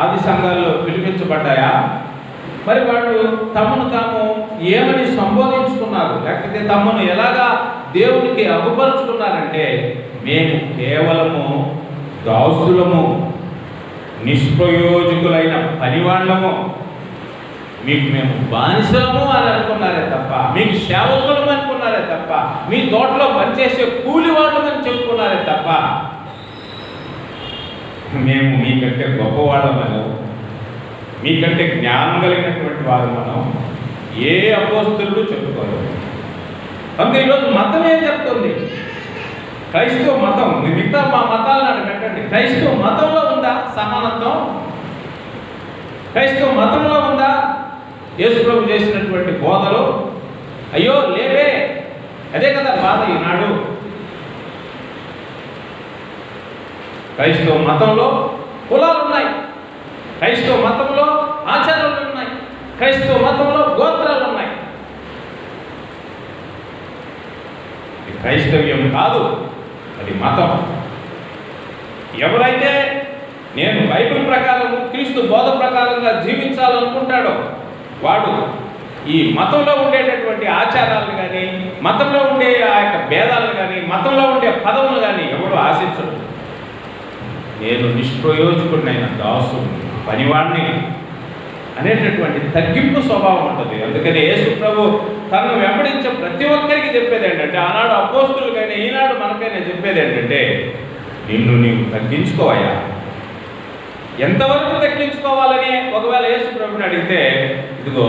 ఆది సంఘాల్లో పిలిపించబడ్డాయా? మరి వాళ్ళు తమను తాము ఏమని సంబోధించుకున్నారు, లేకపోతే తమను ఎలాగా దేవునికి అగుపరుచుకున్నారంటే, మేము కేవలము దాసులము, నిష్ప్రయోజకులైన పనివాళ్ళము, మీకు మేము బానిసలము అని అనుకున్నారే తప్ప, మీకు సేవకులము అనుకున్నారే తప్ప, మీ తోటలో పనిచేసే కూలి వాళ్ళమని చెప్పుకున్నారే తప్ప, మేము మీకంటే గొప్పవాళ్ళమను, మీకంటే జ్ఞానం కలిగినటువంటి వారు మనం ఏ అపోస్తలుడు చెప్పుకోలేదు. కనుక ఈరోజు మతం ఏం చెప్తుంది? క్రైస్తవ మతం, మిగతా మా మతాలను పెట్టండి, క్రైస్తవ మతంలో ఉందా సమానత్వం? క్రైస్తవ మతంలో ఉందా యేసు ప్రభు చేసినటువంటి బోధలు? అయ్యో లేవే. అదే కదా బాధ ఈనాడు. క్రైస్తవ మతంలో కులాలు ఉన్నాయి, క్రైస్తవ మతంలో ఆచారాలు ఉన్నాయి, క్రైస్తవ మతంలో గోత్రాలు ఉన్నాయి. క్రైస్తవ్యం కాదు, అది మతం. ఎవరైతే నేను బైబిల్ ప్రకారం, క్రీస్తు బోధ ప్రకారంగా జీవించాలనుకుంటాడో వాడు ఈ మతంలో ఉండేటటువంటి ఆచారాలను కానీ, మతంలో ఉండే ఆ యొక్క భేదాలను కానీ, మతంలో ఉండే పదవులు కానీ ఎవడు ఆశించడు. నేను నిష్ప్రయోజకుడినైన దాసుని, పనివాడిని అనేటటువంటి తగ్గింపు స్వభావం ఉంటుంది. అందుకని యేసు ప్రభు తనను వెంబడించే ప్రతి ఒక్కరికి చెప్పేది ఏంటంటే, ఆనాడు అపోస్తులకైనా ఈనాడు మనకైనా చెప్పేది ఏంటంటే, నిన్ను నీవు తగ్గించుకోవయ్యా. ఎంతవరకు తగ్గించుకోవాలని ఒకవేళ యేసు ప్రభుని అడిగితే, ఇదిగో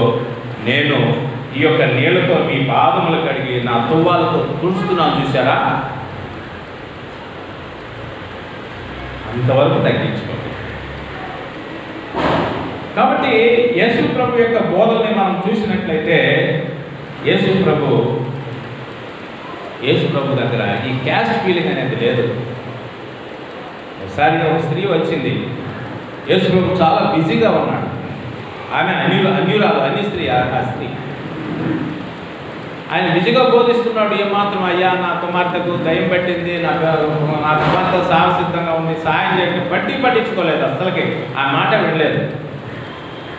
నేను ఈ యొక్క నీళ్లతో మీ పాదములు కడిగి నా తువ్వాలతో తుడుస్తున్నాను, చూసారా, అంతవరకు తగ్గించుకోవాలి. కాబట్టి యేసు ప్రభు యొక్క బోధల్ని మనం చూసినట్లయితే, యేసు ప్రభు దగ్గర ఈ క్యాస్ట్ ఫీలింగ్ అనేది లేదు. ఒకసారి ఒక స్త్రీ వచ్చింది, యేసు ప్రభు చాలా బిజీగా ఉన్నాడు. ఆమె అన్యురాలు, అన్య స్త్రీ. ఆ స్త్రీ ఆయన బిజీగా బోధిస్తున్నాడు. ఏమాత్రం, అయ్యా నా కుమార్తెకు దయ్యం పట్టింది, నా కుమార్తె సాహసిద్ధంగా ఉంది, సాయం చేయడం పట్టించుకోలేదు, అసలుకి ఆ మాట వినలేదు.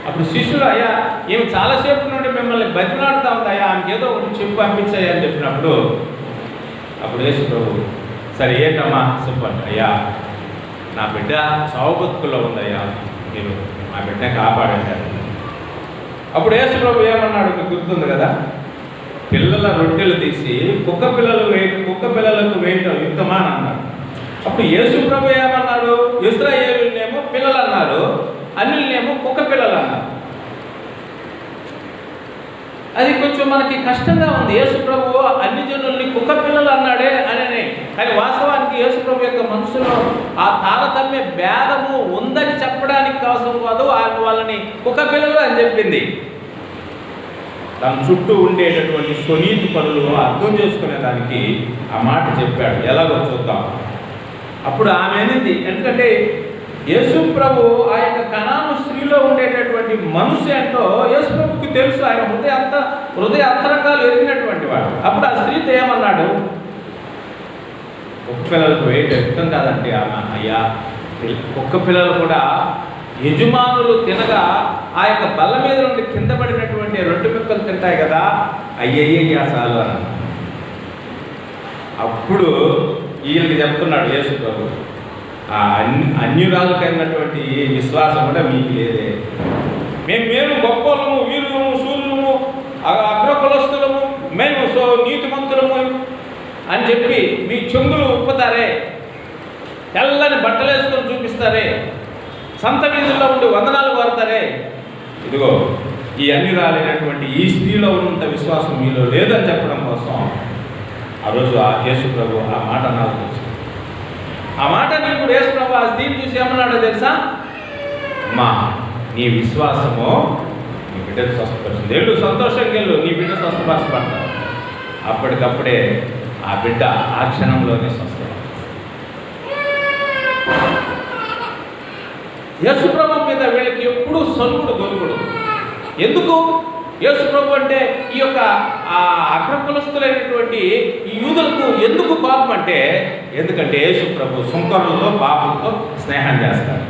అప్పుడు శిష్యుడు, అయ్యా ఏమి చాలాసేపు నుండి మిమ్మల్ని బతిలాడుతూ ఉంది, అయ్యా ఆమెకి ఏదో ఒకటి చెప్పు పంపించాయి అని చెప్పినప్పుడు, అప్పుడు యేసు ప్రభు, సరే ఏంటమ్మా చెప్పండి. అయ్యా నా బిడ్డ చావు బతుకుల్లో ఉందయ్యా, మీరు మా బిడ్డ కాపాడండి. అప్పుడు యేసు ప్రభు ఏమన్నాడు మీకు గుర్తుంది కదా, పిల్లల రొట్టెలు తీసి కుక్క పిల్లలకు వేయటం యుక్తమా అని అన్నాడు. అప్పుడు యేసు ప్రభు ఏమన్నాడు, ఇశ్రాయేలునేమో పిల్లలు అన్నారు, అన్యులనేమో కుక్క పిల్లలు అన్నారు. అది కొంచెం మనకి కష్టంగా ఉంది. యేసు ప్రభు అన్ని జనుల్ని కుక్క పిల్లలు అన్నాడే అని, కానీ వాస్తవానికి యేసు ప్రభు యొక్క మనసులో ఆ తారతమ్య భేదము ఉందని చెప్పడానికి అవసరం కాదు, వాళ్ళని కుక్క పిల్లలు అని చెప్పింది. తన చుట్టూ ఉండేటటువంటి స్వనీతి పనులు అర్థం చేసుకునేదానికి ఆ మాట చెప్పాడు. ఎలాగో చూద్దాం. అప్పుడు ఆమె అనేది, ఎందుకంటే యేసు ప్రభు ఆ యొక్క కనాను స్త్రీలో ఉండేటటువంటి మనసు ఏంటో యేసు ప్రభుకి తెలుసు. ఆయన హృదయ అంతరంగాలు ఎరిగినటువంటి వాడు. అప్పుడు ఆ స్త్రీతో ఏమన్నాడు, కుక్క పిల్లలకు వేయటం యుక్తం కాదంటే ఆమె, అయ్యా కుక్క పిల్లలు కూడా యజమానులు తినగా ఆ యొక్క బల్ల మీద నుండి కింద పడినటువంటి రొట్టె ముక్కలు తింటాయి కదా, అయ్యయ్యా చాలు అని. అప్పుడు ఈయనకి చెప్తున్నాడు యేసు ప్రభు, ఆ అన్యురాలకైనటువంటి విశ్వాసం కూడా మీకు లేదే. మేము గొప్పలము, వీరులము, సూర్యులము, అగ్రకులస్తులము, మేము నీతిమంతులము అని చెప్పి మీ చెంగులు ఉప్పుతారే, తెల్లని బట్టలు వేసుకొని చూపిస్తారే, సంత వీధుల్లో ఉండి వందనాలు కోరుతారే, ఇదిగో ఈ అన్యురాలైనటువంటి ఈ స్త్రీలో ఉన్నంత విశ్వాసం మీలో లేదని చెప్పడం కోసం ఆ రోజు ఆ యేసు ప్రభు ఆ మాట అనాల్సి వచ్చింది. ఆ మాట ఇప్పుడు యేసు ప్రభు ఆ స్త్రీని చూసి ఏమన్నాడో తెలుసా, అమ్మా నీ విశ్వాసము నీ బిడ్డను స్వస్థపరిచింది, వెళ్ళు సంతోషంగా వెళ్ళు, నీ బిడ్డ స్వస్థపరచబడతాడు. అప్పటికప్పుడే ఆ బిడ్డ ఆ క్షణంలోనే స్వస్థ. యేసు ప్రభు మీద వీళ్ళకి ఎప్పుడూ సొలుగుడు గొలుగుడు. ఎందుకు? యేసు ప్రభు అంటే ఈ యొక్క అగ్రకులస్తులైనటువంటి ఈ యూదులకు ఎందుకు కోపం అంటే, ఎందుకంటే యేసు ప్రభు సుంకరులతో పాపులతో స్నేహం చేస్తారు.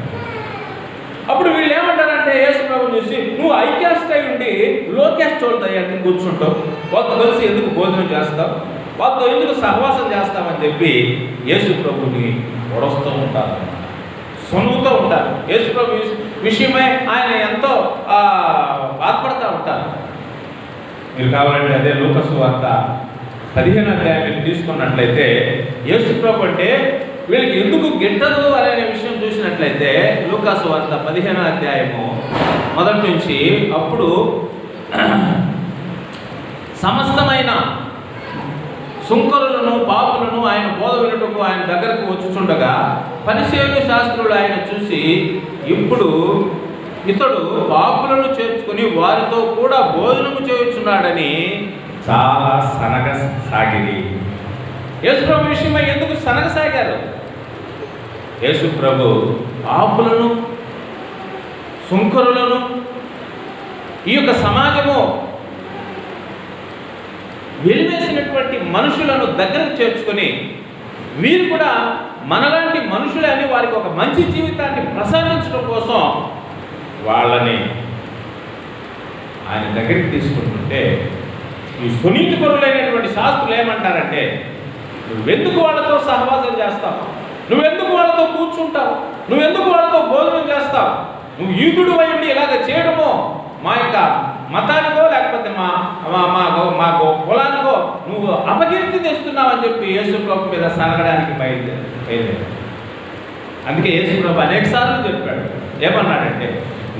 అప్పుడు వీళ్ళు ఏమంటారు ఏమన్నాడంటే యేసు ప్రభు చూసి, నువ్వు హై క్యాస్ట్ అయి ఉండి లో క్యాస్ట్ వాళ్ళతో ఎందుకు కూర్చుంటావు, వాళ్ళతో కలిసి ఎందుకు భోజనం చేస్తావు, వాళ్ళతో ఎందుకు సహవాసం చేస్తామని చెప్పి యేసు ప్రభుని పొడస్తూ ఉంటారు, సొనుగుతూ ఉంటారు. యేసు ప్రభు విషయమై ఆయన ఎంతో బాధపడుతూ ఉంటారు. మీరు కావాలంటే అదే లూకా సువార్త 15వ అధ్యాయం మీరు తీసుకున్నట్లయితే యేసు ప్రభు అంటే వీళ్ళకి ఎందుకు గిట్టదు అనే విషయం చూసినట్లయితే లూకా సువార్త 15వ అధ్యాయము మొదటి నుంచి, అప్పుడు సమస్తమైన సుంకరులను పాపులను ఆయన బోధ వినుటకు ఆయన దగ్గరకు వచ్చుచుండగా పరిసయ్యులు శాస్త్రులు ఆయన చూసి, ఇప్పుడు ఇతడు పాపులను చేర్చుకుని వారితో కూడా భోజనము చేయుచున్నాడని చాలా సనగసాగిరి. యేసు ప్రభు విషయమై ఎందుకు సనగసాగారు? యేసు ప్రభు పాపులను, సుంకరులను, ఈ యొక్క సమాజము వెలివేసినటువంటి మనుషులను దగ్గరకు చేర్చుకొని, వీరు కూడా మనలాంటి మనుషులే అని వారికి ఒక మంచి జీవితాన్ని ప్రసాదించడం కోసం వాళ్ళని ఆయన దగ్గరికి తీసుకుంటుంటే, ఈ సునీతిపరులైనటువంటి శాస్త్రులు ఏమంటారంటే, నువ్వెందుకు వాళ్ళతో సహవాసం చేస్తావు, నువ్వెందుకు వాళ్ళతో కూర్చుంటావు, నువ్వెందుకు వాళ్ళతో భోజనం చేస్తావు, నువ్వు యూదుడు అయ్యుండి ఇలాగ చేయడమో మా యొక్క మతానికో లేకపోతే మా మా కులానికో నువ్వు అపకీర్తి తెస్తున్నావు అని చెప్పి యేసు ప్రభు మీద సనగడానికి బయలుదేరాడు. అందుకే యేసు ప్రభు అనేక సార్లు చెప్పాడు. ఏమన్నాడంటే,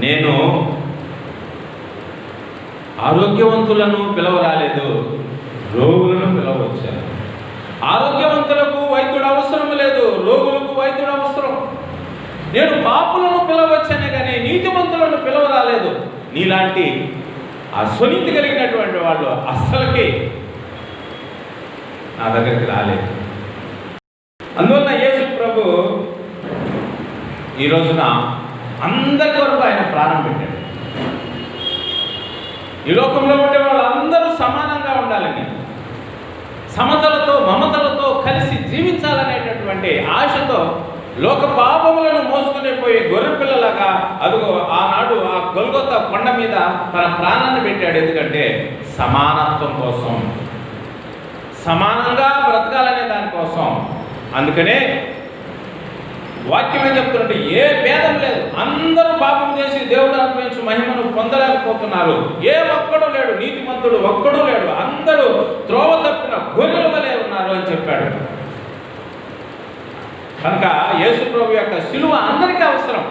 నేను ఆరోగ్యవంతులను పిలవరాలేదు, రోగులను పిలవచ్చాను. ఆరోగ్యవంతులకు వైద్యుడు అవసరం లేదు, రోగులకు వైద్యుడు అవసరం. నేను పాపులను పిలవచ్చానే కానీ నీతిమంతులను పిలవరాలేదు. నీలాంటి ఆ సునీతి కలిగినటువంటి వాళ్ళు అస్సలకి నా దగ్గరికి రాలేదు. అందువల్ల యేసు ప్రభు ఈ రోజున అందరి కొరకు ఆయన ప్రాణం పెట్టాడు. ఈ లోకంలో ఉండే వాళ్ళందరూ సమానంగా ఉండాలని, సమతలతో మమతలతో కలిసి జీవించాలనేటటువంటి ఆశతో లోక పాపములను మోసుకుని పోయి గొర్రె పిల్లలాగా అదుగో ఆనాడు ఆ గొల్గొతా కొండ మీద తన ప్రాణాన్ని పెట్టాడు. ఎందుకంటే సమానత్వం కోసం, సమానంగా బ్రతకాలనే దానికోసం. అందుకనే వాక్యం ఏం చెప్తుంటే, ఏ భేదం లేదు, అందరూ పాపం చేసి దేవుడు అనుభవించు మహిమను పొందలేకపోతున్నారు. ఏ ఒక్కడూ లేడు, నీతిమంతుడు ఒక్కడూ లేడు, అందరూ త్రోవ తప్పిన గొర్రెల వలె ఉన్నారు అని చెప్పాడు. కనుక యేసు ప్రభు యొక్క శిలువ అందరికీ అవసరం.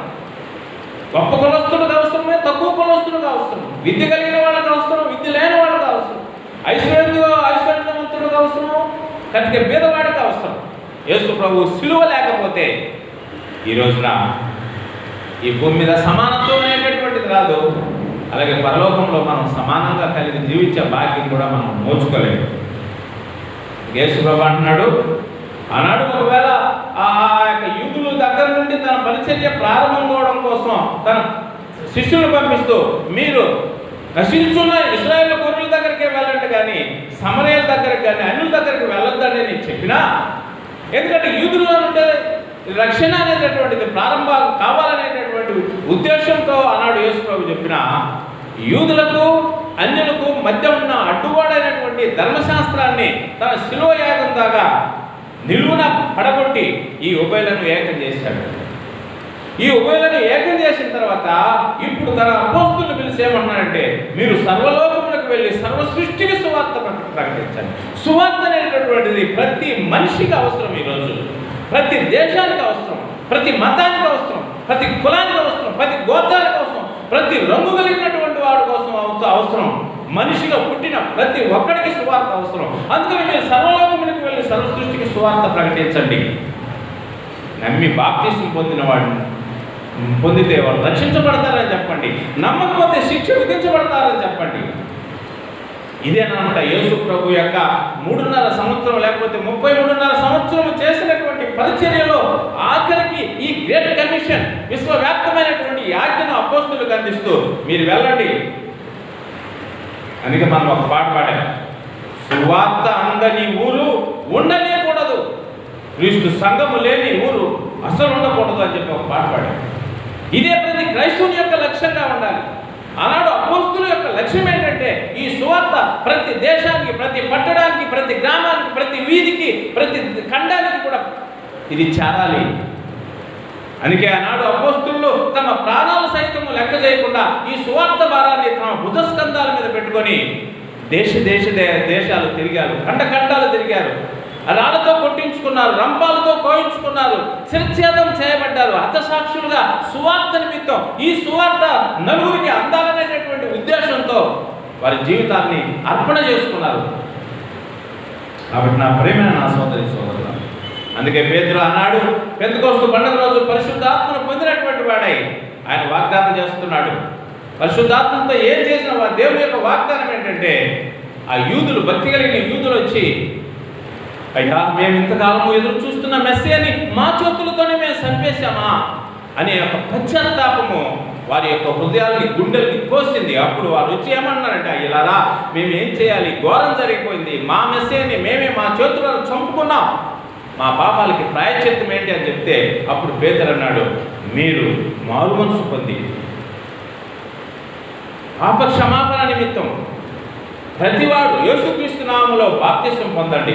గొప్ప కులస్తుడికి అవసరమే, తక్కువ కులస్తుడికి అవసరం, విద్య కలిగిన వాళ్ళకి అవసరం, విద్య లేని వాళ్ళకి అవసరం, ఐశ్వర్యవంతుడికి అవసరం, కనుక బీదవాడికి అవసరం. యేసు ప్రభు శిలువ లేకపోతే ఈ రోజున ఈ భూమి మీద సమానత్వం అనేటటువంటిది రాదు. అలాగే పరలోకంలో మనం సమానంగా కలిగి జీవించే భాగ్యం కూడా మనం మోచుకోలేము. యేసు ప్రభు అంటున్నాడు, ఆనాడు ఒకవేళ ఆ యొక్క యూదుల దగ్గర నుండి తన పరిచర్య ప్రారంభం కావడం కోసం తన శిష్యులను పంపిస్తూ, మీరు నశించున్న ఇశ్రాయేలు గొర్రెల దగ్గరికి వెళ్ళండి కానీ సమరయుల దగ్గరికి కానీ అన్యుల దగ్గరికి వెళ్ళొద్దని నేను చెప్పినా, ఎందుకంటే యూదుల్లో నుండి రక్షణ అనేటటువంటిది ప్రారంభం కావాలనేటటువంటి ఉద్దేశంతో ఆనాడు యేసు ప్రభు చెప్పిన, యూదులకు అన్యులకు మధ్య ఉన్న అడ్డుగోడైనటువంటి ధర్మశాస్త్రాన్ని తన శిలువ యాగం దాకా నిలువున పడగొట్టి ఈ ఉభయులను ఏకం చేశాడు. ఈ ఉభయులను ఏకం చేసిన తర్వాత ఇప్పుడు తన అపోస్తులను పిలిచి ఏమన్నాడంటే, మీరు సర్వలోకములకు వెళ్ళి సర్వ సృష్టికి సువార్త ప్రకటించండి. సువార్త అనేటటువంటిది ప్రతి మనిషికి అవసరం. ఈరోజు ప్రతి దేశానికి అవసరం, ప్రతి మతానికి అవసరం, ప్రతి కులానికి అవసరం, ప్రతి గోత్రానికి అవసరం, ప్రతి రంగు కలిగినటువంటి వాడి కోసం అవసరం. మనిషిగా పుట్టిన ప్రతి ఒక్కడికి సువార్త అవసరం. అందుకని మీరు సర్వలోకమునికి వెళ్ళి సర్వ సృష్టికి సువార్త ప్రకటించండి. నమ్మి బాప్తిస్మం పొందితే వారు రక్షించబడతారని చెప్పండి, నమ్మకపోతే శిక్ష విధించబడతారని చెప్పండి. ఇదేనమాట యేసు ప్రభు యొక్క 3.5 సంవత్సరం లేకపోతే 33.5 సంవత్సరం చేసినటువంటి పరిచర్యలో ఆఖరికి ఈ గ్రేట్ కమిషన్, విశ్వవ్యాప్తమైనటువంటి ఆజ్ఞను అపోస్తులకు అందిస్తూ మీరు వెళ్ళండి. అందుకే మనం ఒక పాట పాడాం, సువార్త అందని ఊరు ఉండలేకూడదు, క్రీస్తు సంఘము లేని ఊరు అసలు ఉండకూడదు అని చెప్పి ఒక పాట పాడాం. ఇదే ప్రతి క్రైస్తవుని యొక్క లక్ష్యంగా ఉండాలి. ఆనాడు అపోస్తుల యొక్క లక్ష్యం ఏంటంటే ఈ సువార్త ప్రతి దేశానికి, ప్రతి పట్టణానికి, ప్రతి గ్రామానికి, ప్రతి వీధికి, ప్రతి ఖండానికి కూడా ఇది చేరాలి. అందుకే ఆనాడు అపోస్తులు తమ ప్రాణాల సైతము లెక్క చేయకుండా ఈ సువార్త భారాన్ని తమ భుజస్కంధాల మీద పెట్టుకొని దేశాలు తిరిగారు, ఖండాలు తిరిగారు, రాళ్లతో కొట్టించుకున్నారు, రంపాలతో కోయించుకున్నారు, శిరచ్ఛేదం చేయబడ్డారు, హతసాక్షులుగా సువార్త నిమిత్తం ఈ సువార్త నలుగురికి అందాలనేటటువంటి ఉద్దేశంతో వారి జీవితాన్ని అర్పణ చేసుకున్నారు. కాబట్టి నా ప్రేమైన నా సోదరి సోదరులు, అందుకే పేతురు ఆనాడు పెంతెకోస్తు పండుగ రోజు పరిశుద్ధాత్మను పొందినటువంటి వాడై ఆయన వాగ్దానం చేస్తున్నాడు. పరిశుద్ధాత్మతో ఏం చేసిన దేవుని యొక్క వాగ్దానం ఏంటంటే, ఆ యూదులు, భక్తి కలిగిన యూదులు వచ్చి, అయ్యా మేము ఇంతకాలము ఎదురు చూస్తున్న మెస్సీయని మా చేతులతోనే మేము చంపేశామా అనే ఒక పశ్చాత్తాపము వారి యొక్క హృదయాల్ని, గుండెల్ని కోసింది. అప్పుడు వారు వచ్చి ఏమన్నారంటే, ఇలారా మేము ఏం చేయాలి, ఘోరం జరిగిపోయింది, మా మెస్సీయని మేమే మా చేతులను చంపుకున్నాం, మా పాపాలకి ప్రాయశ్చిత్తం ఏంటి అని చెప్తే, అప్పుడు పేతురు అన్నాడు, మీరు మారు మనసు పొంది పాప క్షమాపణ నిమిత్తం ప్రతివాడు యేసుక్రీస్తు నామములో బాప్తిసం పొందండి.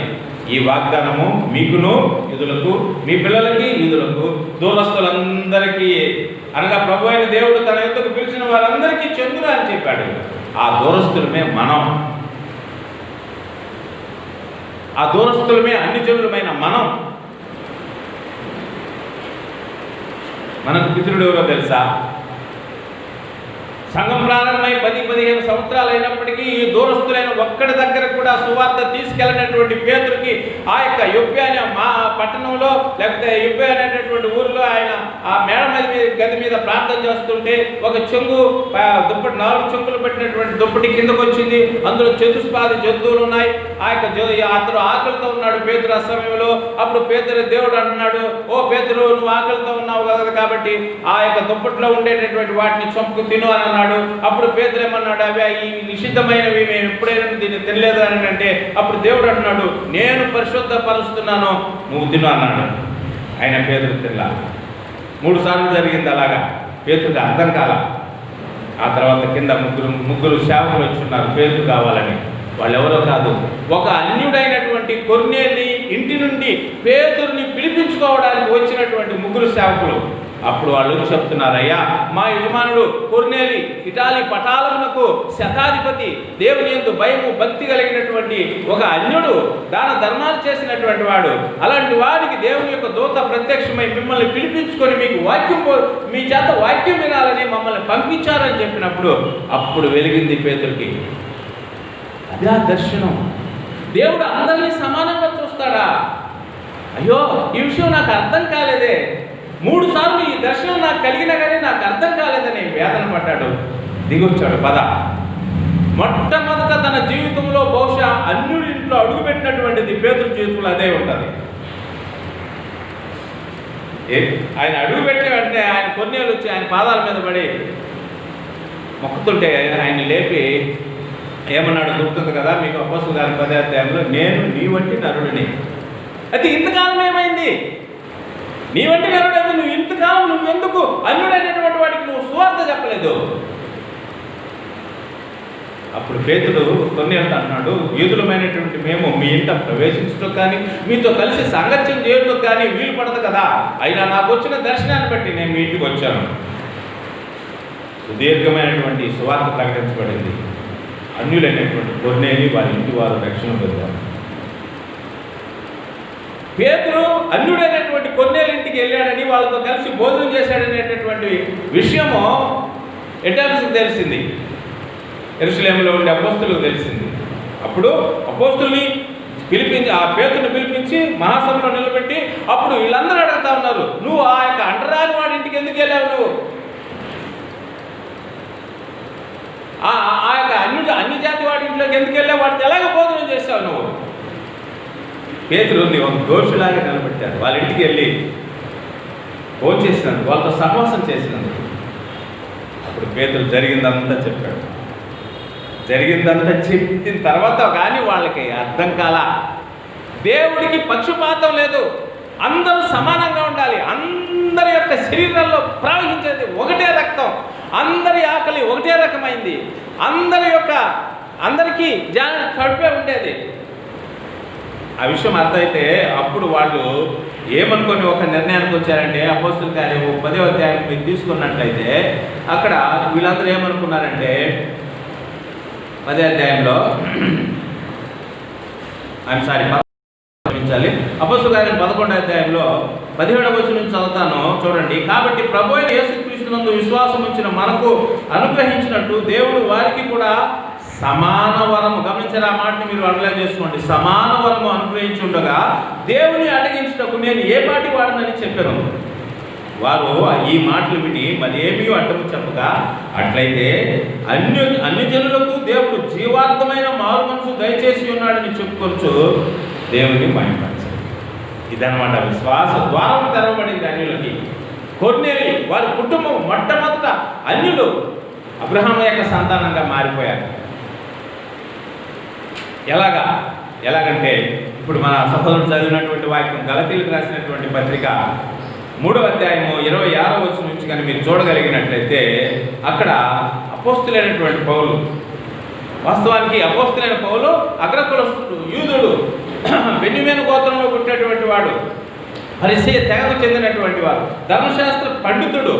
ఈ వాగ్దానము మీకును, యూదులకు, మీ పిల్లలకి, యూదులకు, దూరస్తులందరికీ, అనగా ప్రభు అయిన దేవుడు తన యొద్దకు పిలిచిన వారందరికీ చెందును అని చెప్పాడు. ఆ దూరస్తులమే మనం, ఆ దూరస్తులమే అన్ని జనులమైన మనం. మనకు పితరుడు ఎవరో తెలుసా? సంఘం ప్రారంభమై 10-15 సంవత్సరాలు అయినప్పటికీ ఈ దూరస్తులైన ఒక్కడి దగ్గర కూడా సువార్త తీసుకెళ్ళినటువంటి పేతురుకి ఆ యొక్క యొప్పే అనే మా పట్టణంలో, లేకపోతే యొప్పే అనేటటువంటి ఊరిలో ఆయన ఆ మేడ గది మీద ప్రార్థన చేస్తుంటే ఒక చెంగు దుప్పటి, 4 చెంగులు పెట్టినటువంటి దుప్పటి కిందకు వచ్చింది. అందులో చతుస్పాది జంతువులు ఉన్నాయి. ఆ యొక్క అతను ఆకలితో ఉన్నాడు పేతురు ఆ సమయంలో. అప్పుడు పేతురు దేవుడు అంటున్నాడు, ఓ పేతురు, నువ్వు ఆకలితో ఉన్నావు కదా, కాబట్టి ఆ యొక్క దుప్పట్లో ఉండేటటువంటి వాటిని చంపుకు తిను అని అన్నాడు. అప్పుడు పేతురు ఏమన్నాడు, అవి ఈ నిషిద్ధమైనవి, మేము ఎప్పుడైనా దీన్ని తినలేదు అని అంటే, అప్పుడు దేవుడు అంటున్నాడు, నేను పరిశుద్ధపరుస్తున్నాను, నువ్వు తిను అన్నాడు. ఆయన పేతురు తినలా. 3 సార్లు జరిగింది అలాగా. పేతురుకి అర్థం కాల. ఆ తర్వాత కింద ముగ్గురు సేవకులు వచ్చున్నారు పేతురు కావాలని. వాళ్ళు ఎవరో కాదు, ఒక అన్యుడైనటువంటి కొర్నేలి ఇంటి నుండి పేతురుని పిలిపించుకోవడానికి వచ్చినటువంటి 3 సేవకులు. అప్పుడు వాళ్ళు చెప్తున్నారు, అయ్యా మా యజమానుడు కొర్నేలి ఇటాలీ పటాలమునకు శతాధిపతి, దేవుని యందు భయము భక్తి కలిగినటువంటి ఒక అన్యుడు, దాన ధర్మాలు చేసినటువంటి వాడు. అలాంటి వాడికి దేవుని యొక్క దూత ప్రత్యక్షమై మిమ్మల్ని పిలిపించుకొని మీ చేత వాక్యం వినాలని మమ్మల్ని పంపించారని చెప్పినప్పుడు అప్పుడు వెలిగింది పేతురుకి. అదే దర్శనం. దేవుడు అందరినీ సమానంగా చూస్తాడా? అయ్యో ఈ విషయం నాకు అర్థం కాలేదే, 3 సార్లు ఈ దర్శనం నాకు కలిగినా కానీ నాకు అర్థం కాలేదని వేదన పడ్డాడు. దిగొచ్చాడు. మొట్టమొదట తన జీవితంలో బహుశా అన్యుడి ఇంట్లో అడుగుపెట్టినటువంటిది పేతురు జీవితంలో అదే ఉంటుంది. ఆయన అడుగుపెట్టిన వెంటనే ఆయన కొన్నేళ్ళు వచ్చి ఆయన పాదాల మీద పడి మొక్కుతుంటే ఆయన లేపి ఏమన్నాడు గుర్తుంది కదా మీకు, అపోస్తలుల గారి 10వ అధ్యాయంలో, నేను నీ వంటి నరుడిని. అయితే ఇంతకాలం ఏమైంది? నీ వంటి నరుడైతే నువ్వు ఇంతకాలం నువ్వు ఎందుకు అన్యుడైనటువంటి వాడికి నువ్వు సువార్త చెప్పలేదు? అప్పుడు పేతుడు కొన్నేళ్ళు అన్నాడు, యూదులమైనటువంటి మేము మీ ఇంట ప్రవేశించడం కానీ మీతో కలిసి సాంగత్యం చేయడం కానీ వీలు పడదు కదా, అయినా నాకు వచ్చిన దర్శనాన్ని బట్టి నేను మీ ఇంటికి వచ్చాను. సుదీర్ఘమైనటువంటి సువార్త ప్రకటించబడింది. అన్యులైనటువంటి కొర్నేలి వారి ఇంటి వారు రక్షణ పొందారు. పేతురు అన్యుడైనటువంటి కొర్నేలి ఇంటికి వెళ్ళాడని, వాళ్ళతో కలిసి భోజనం చేశాడనేటటువంటి విషయము ఎటాఫీస్కి తెలిసింది. యెరూషలేములో ఉండే అపోస్తులకు తెలిసింది. అప్పుడు అపోస్తుల్ని పిలిపించి, ఆ పేతురుని పిలిపించి మహాసభలో నిలబెట్టి, అప్పుడు వీళ్ళందరూ అడుగుతా ఉన్నారు, నువ్వు ఆ యొక్క అంటరాని వాడి ఇంటికి ఎందుకు వెళ్ళావు? నువ్వు ఆ యొక్క అన్ని జాతి వాడి ఇంట్లోకి ఎందుకు వెళ్ళావు? వాడికి ఎలాగ భోజనం చేస్తావు నువ్వు? పేతురుని ఒక దోషులాగా నిలబెట్టారు. వాళ్ళ ఇంటికి వెళ్ళి భోజనం చేసినందుకు, వాళ్ళతో సహవాసం చేసినందుకు. అప్పుడు పేతురు జరిగిందంతా చెప్పాడు. జరిగిందంతా చెప్పిన తర్వాత కానీ వాళ్ళకి అర్థం కాల. దేవుడికి పక్షపాతం లేదు. అందరూ సమానంగా ఉండాలి. అందరి యొక్క శరీరాల్లో ప్రవహించేది ఒకటే రక్తం, అందరి ఆకలి ఒకటే రకమైంది, అందరికీ కడుపే ఉండేది. ఆ విషయం అర్థమైతే అప్పుడు వాళ్ళు ఏమనుకొని ఒక నిర్ణయానికి వచ్చారంటే, అపోస్తుల కార్యం 10వ అధ్యాయం మీరు తీసుకున్నట్లయితే అక్కడ వీళ్ళందరూ ఏమనుకున్నారంటే 10వ అధ్యాయంలో అపోస్తుల కార్యం 11వ అధ్యాయంలో 17వ వచనం నుంచి చదువుతాను చూడండి. కాబట్టి ప్రభు అయిన యేసుక్రీస్తునందు విశ్వాసం ఉంచిన మనకు అనుగ్రహించినట్టు దేవుడు వారికి కూడా సమాన వరము, గమనించారు ఆ మాటని మీరు అండర్లైన్ చేసుకోండి, సమాన వరము అనుగ్రహించి ఉండగా దేవుని అడిగించుటకు నేను ఏ పాటి వాడనని చెప్పాను. వారు ఈ మాటలు విని మరేమీ అడ్డము చెప్పగా, అట్లయితే అన్ని జనులకు దేవుడు జీవార్థమైన మారు మనసు దయచేసి ఉన్నాడని చెప్పుకొచ్చు దేవుని మహిమపరచాలి. ఇదన్నమాట విశ్వాస ద్వారం తెరవబడింది అన్యులకి. కొర్నేలి వారి కుటుంబం మొట్టమొదట అన్యులు అబ్రహాము యొక్క సంతానంగా మారిపోయారు. ఎలాగంటే ఇప్పుడు మన సహోదరుడు చదివినటువంటి వాక్యం గలతీలకు రాసినటువంటి పత్రిక 3వ అధ్యాయము 26వ వచనం నుంచి కానీ మీరు చూడగలిగినట్లయితే అక్కడ అపోస్తులైనటువంటి పౌలు, వాస్తవానికి అపోస్తులైన పౌలు అగ్రకులస్తుడు, యూదుడు, బెన్యామీను గోత్రంలో పుట్టినటువంటి వాడు, పరిసయ్య తెగకు చెందినటువంటి వాడు, ధర్మశాస్త్ర పండితుడు.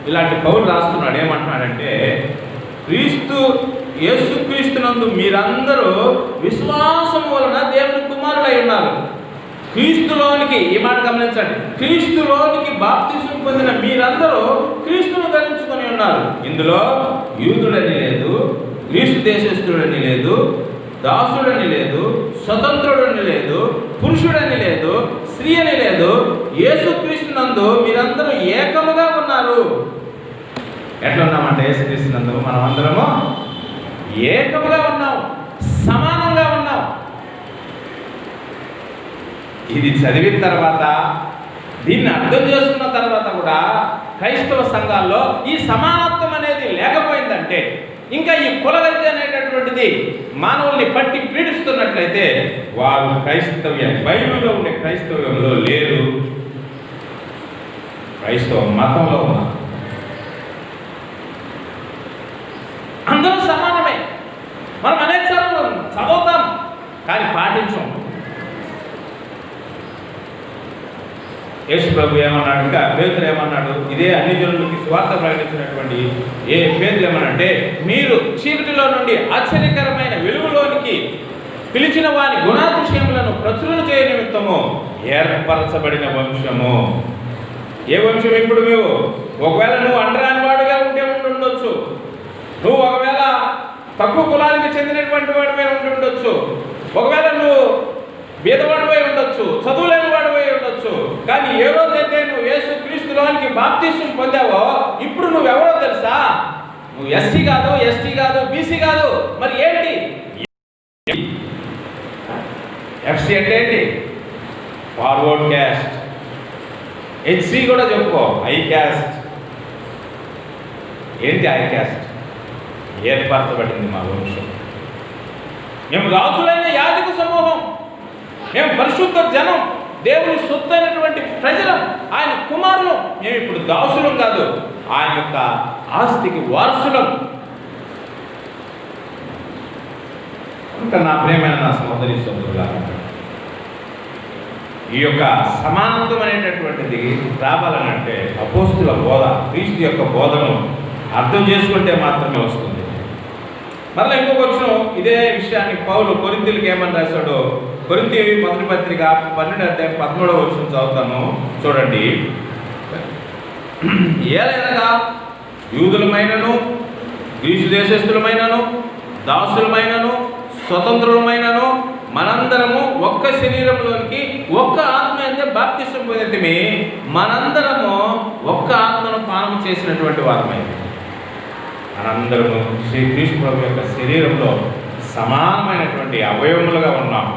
ఇలాంటి పౌలు రాస్తున్నాడు, ఏమంటున్నాడంటే యేసుక్రీస్తునందు మీరందరూ విశ్వాసము వలన దేవుని కుమారులై ఉన్నారు. క్రీస్తులోనికి, ఈ మాట గమనించండి, క్రీస్తులోనికి బాప్తిసం పొందిన మీరందరూ క్రీస్తును ధరించుకొని ఉన్నారు. ఇందులో యూదుడని లేదు, గ్రీసు దేశస్థుడని లేదు, దాసుడని లేదు, స్వతంత్రుడని లేదు, పురుషుడని లేదు, స్త్రీ అని లేదు, యేసుక్రీస్తునందు మీరందరూ ఏకముగా ఉన్నారు. ఎట్లా ఉన్నామంటే యేసుక్రీస్తునందు మనం అందరము ఏకముగా ఉన్నాం, సమానంగా ఉన్నాం. ఇది చదివిన తర్వాత, దీన్ని అర్థం చేసుకున్న తర్వాత కూడా క్రైస్తవ సంఘాల్లో ఈ సమానత్వం అనేది లేకపోయిందంటే, ఇంకా ఈ కులగతి అనేటటువంటిది మానవుల్ని పట్టి పీడిస్తున్నట్లయితే వారు బైబిల్లో ఉండే క్రైస్తవ్యంలో లేరు, క్రైస్తవ మతంలో ఉన్నారు. అందరూ సమానమే. మనం అనేక సార్లు చదువుతాం కానీ పాటించాం. యేసు ప్రభు ఏమన్నాడు, ఇంకా పేతురు ఏమన్నాడు, ఇదే అన్ని జనులకి సువార్త ప్రకటించినటువంటి పేతురు ఏమన్నాడంటే, మీరు చీకటిలో నుండి ఆశ్చర్యకరమైన వెలుగులోనికి పిలిచిన వారి గుణాతిశయములను ప్రచురణ చేయ నిమిత్తము ఏర్పరచబడిన వంశము. ఏ వంశం? ఇప్పుడు ఒకవేళ నువ్వు అంటరాని వాడుగా ఉండొచ్చు, నువ్వు ఒకవేళ తక్కువ కులానికి చెందినటువంటి వాడిపై ఉండొచ్చు, ఒకవేళ నువ్వు బీదవాడిపై ఉండొచ్చు, చదువులేని వాడిపై ఉండొచ్చు, కానీ ఏ రోజైతే నువ్వు యేసుక్రీస్తులోనికి బాప్తిసం పొందావో ఇప్పుడు నువ్వెవరో తెలుసా? నువ్వు ఎస్సీ కాదు, ఎస్టీ కాదు, బీసీ కాదు, మరి ఏంటి? ఎఫ్సీ అంటే ఏంటి? Forward caste. హెచ్సి కూడా చెప్పుకో, ఐ క్యాస్ట్. ఏంటి ఐ క్యాస్ట్? ఏర్పరచబడింది మా వంశం. మేము రాజులైన యాజక సమూహం, మేము పరిశుద్ధ జనం, దేవుని సొత్తు అయినటువంటి ప్రజలం, ఆయన కుమారులు. మేము ఇప్పుడు దాసులం కాదు, ఆయన యొక్క ఆస్తికి వారసులం. ఇంకా నా ప్రేమైన నా సహోదరి సోదరులారా, ఈ యొక్క సమానత్వం అనేటటువంటిది రావాలనంటే అపోస్తుల బోధ, క్రీస్తు యొక్క బోధను అర్థం చేసుకుంటే మాత్రమే వస్తుంది. మరలా ఇంకొక వచనం ఇదే విషయాన్ని పౌలు కొరింథీయులకు ఏమని రాశాడో, కొరింథీ మొదటి పత్రిక 12వ అధ్యాయం 13వ వచనం చదువుతాను చూడండి. ఏలైనగా యూదులమైనను, గ్రీసు దేశస్థులమైనను, దాసులమైనను, స్వతంత్రులమైనను మనందరము ఒక్క శరీరంలోనికి ఒక్క ఆత్మ అయితే బాప్తిసం పొందితిమి, మనందరము ఒక్క ఆత్మను పానము చేసినటువంటి వారమైంది. మనందరము శ్రీకృష్ణ ప్రభు యొక్క శరీరంలో సమానమైనటువంటి అవయవములుగా ఉన్నాము.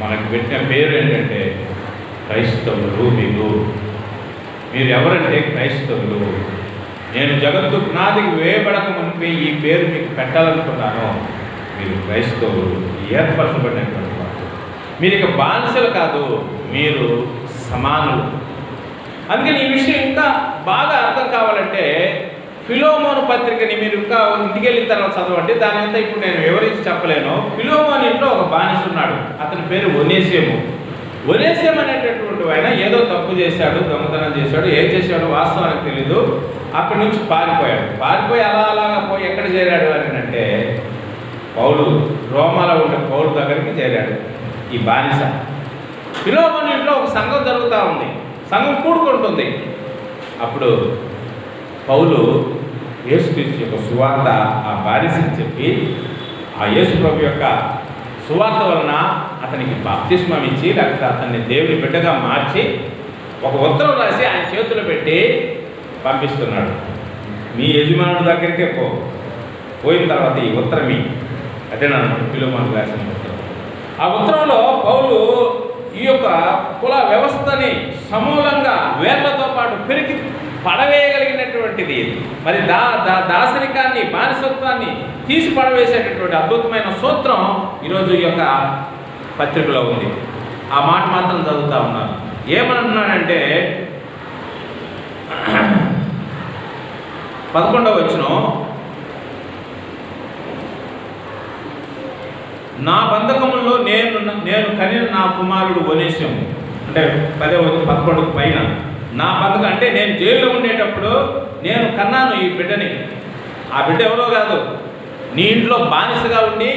మనకు పెట్టిన పేరు ఏంటంటే క్రైస్తవులు. మీరు ఎవరంటే క్రైస్తవులు. నేను జగత్తు పునాదికి వేయబడక మునిపే ఈ పేరు మీకు పెట్టాలనుకున్నాను. మీరు క్రైస్తవులు, ఏర్పరచబడినటువంటి వారు. మీరు ఇక బానిసలు కాదు, మీరు సమానులు. అందుకని ఈ విషయం ఇంకా బాగా అర్థం కావాలంటే ఫిలోమోను పత్రికని మీరు ఇంకా ఇంటికి వెళ్ళిన తర్వాత చదవండి. దాని అంతా ఇప్పుడు నేను వివరించి చెప్పలేను. ఫిలోమోను ఇంట్లో ఒక బానిస ఉన్నాడు, అతని పేరు ఒనేసిము. ఒనేసిము అనేటటువంటి ఆయన ఏదో తప్పు చేశాడు, దొంగతనం చేశాడు, ఏం చేశాడు వాస్తవానికి తెలీదు. అక్కడి నుంచి పారిపోయి అలాగా పోయి ఎక్కడ చేరాడు అని అంటే పౌలు, రోమాలో ఉండే పౌలు దగ్గరికి చేరాడు ఈ బానిస. ఫిలోమోను ఇంట్లో ఒక సంఘం జరుగుతూ ఉంది, సంఘం కూడుకుంటుంది. అప్పుడు పౌలు యేసుక్రీస్తు యొక్క సువార్త ఆ బానిసకి చెప్పి ఆ యేసు ప్రభు యొక్క సువార్త వలన అతనికి బాప్తిస్మం ఇచ్చి, లేకపోతే అతన్ని దేవుని బిడ్డగా మార్చి ఒక ఉత్తరం రాసి ఆయన చేతులు పెట్టి పంపిస్తున్నాడు. మీ యజమానుడి దగ్గరికే పోయిన తర్వాత ఈ ఉత్తరం అదే నన్ను ఫిలోమోను రాసిన ఉత్తరం. ఆ ఉత్తరంలో పౌలు ఈ యొక్క కుల వ్యవస్థని సమూలంగా వేర్లతో పాటు పెరిగి పడవేయగలిగినటువంటిది, మరి దాసరికాన్ని, బానిసత్వాన్ని తీసి పడవేసేటటువంటి అద్భుతమైన సూత్రం ఈరోజు ఈ యొక్క పత్రికలో ఉంది. ఆ మాట మాత్రం చదువుతూ ఉన్నాను. ఏమంటున్నాడంటే 11వ వచనం, నా బంధకముల్లో నేను కనిన నా కుమారుడు ఒనేసిము. అంటే 11 పైన నా బంధకం అంటే నేను జైల్లో ఉండేటప్పుడు నేను కన్నాను ఈ బిడ్డని. ఆ బిడ్డ ఎవరో కాదు, నీ ఇంట్లో బానిసగా ఉండి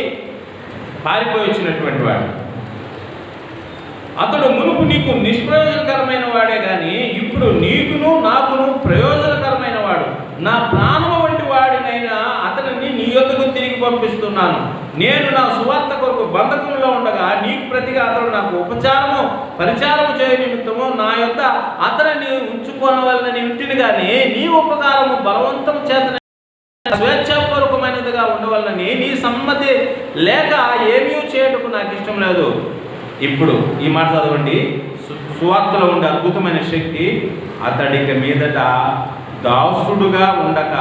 పారిపోయి వచ్చినటువంటి వాడు. అతడు మునుపు నీకు నిష్ప్రయోజనకరమైన వాడే కానీ ఇప్పుడు నీకును నాకును ప్రయోజనకరమైన వాడు. నా ప్రాణము వంటి వాడినైనా అతనిని నీ యొద్దకు తిరిగి పంపిస్తున్నాను. నేను నా సువార్త కొరకు బంధకంలో ఉండగా నీకు ప్రతిగా అతడు నాకు పరిచారము చేయ నిమిత్తము నా యొద్ద అతనిని ఉంచుకోవాలని ఇంటిని కానీ నీ ఉపకారము బలవంతం చేత స్వేచ్ఛాపూర్వకమైనదిగా ఉండవల్లని నీ సమ్మతి లేక ఏమీ చేయటకు నాకు ఇష్టం లేదు. ఇప్పుడు ఈ మాట చదవండి. సువార్తలో ఉండే అద్భుతమైన శక్తి, అతడికి మీదట దాసుడుగా ఉండక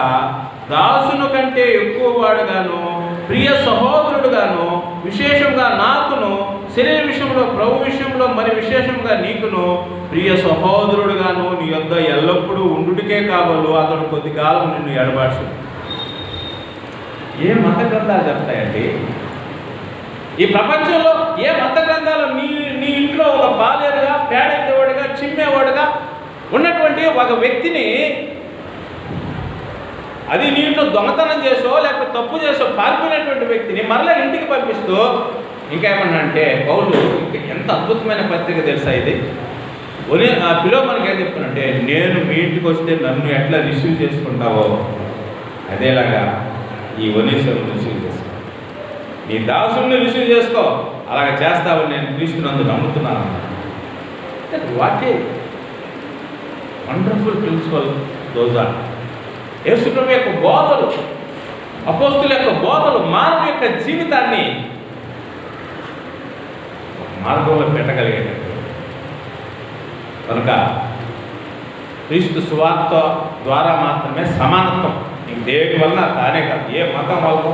దాసును కంటే ఎక్కువ వాడుగాను, ప్రియ సహోదరుడుగాను, విశేషంగా నాకును, శరీర విషయంలో ప్రభు విషయంలో మరి విశేషంగా నీకును ప్రియ సహోదరుడుగాను నీ యొద్ద ఎల్లప్పుడూ ఉండుటికే కావాలు అతడు కొద్ది కాలం నిన్ను ఎడబాటు. ఏ మత గ్రంథాలు చెప్తాయండి? ఈ ప్రపంచంలో ఏ మత గ్రంథాలు నీ ఇంట్లో ఒక బాలేరుగా, పేడెత్తేవాడుగా, చిమ్మేవాడుగా ఉన్నటువంటి ఒక వ్యక్తిని, అది నీ ఇంట్లో దొంగతనం చేసో లేకపోతే తప్పు చేసో పారిపోయినటువంటి వ్యక్తిని మరలా ఇంటికి పంపిస్తూ ఇంకేమన్నా అంటే పౌలు ఎంత అద్భుతమైన పత్రిక తెలుసా ఇది. ఫిలోమోనుకి ఏం చెప్తున్నంటే, నేను మీ ఇంటికి వస్తే నన్ను ఎట్లా రిసీవ్ చేసుకుంటావో అదేలాగా ఈ ఒనేసిమును రిసీవ్ చేసుకో, నీ దాసుని రిసీవ్ చేసుకో, అలాగ చేస్తావని నేను క్రీస్తునందు నమ్ముతున్నాను. What a wonderful principle those are. యేసు ప్రభు యొక్క బోధలు, అపోస్తుల యొక్క బోధలు మానవ యొక్క జీవితాన్ని మార్గంలో పెట్టగలిగేటట్టు. కనుక క్రీస్తు సువార్త ద్వారా మాత్రమే సమానత్వం. ఇంక దేని వలన తానే కాదు, ఏ మతం వలన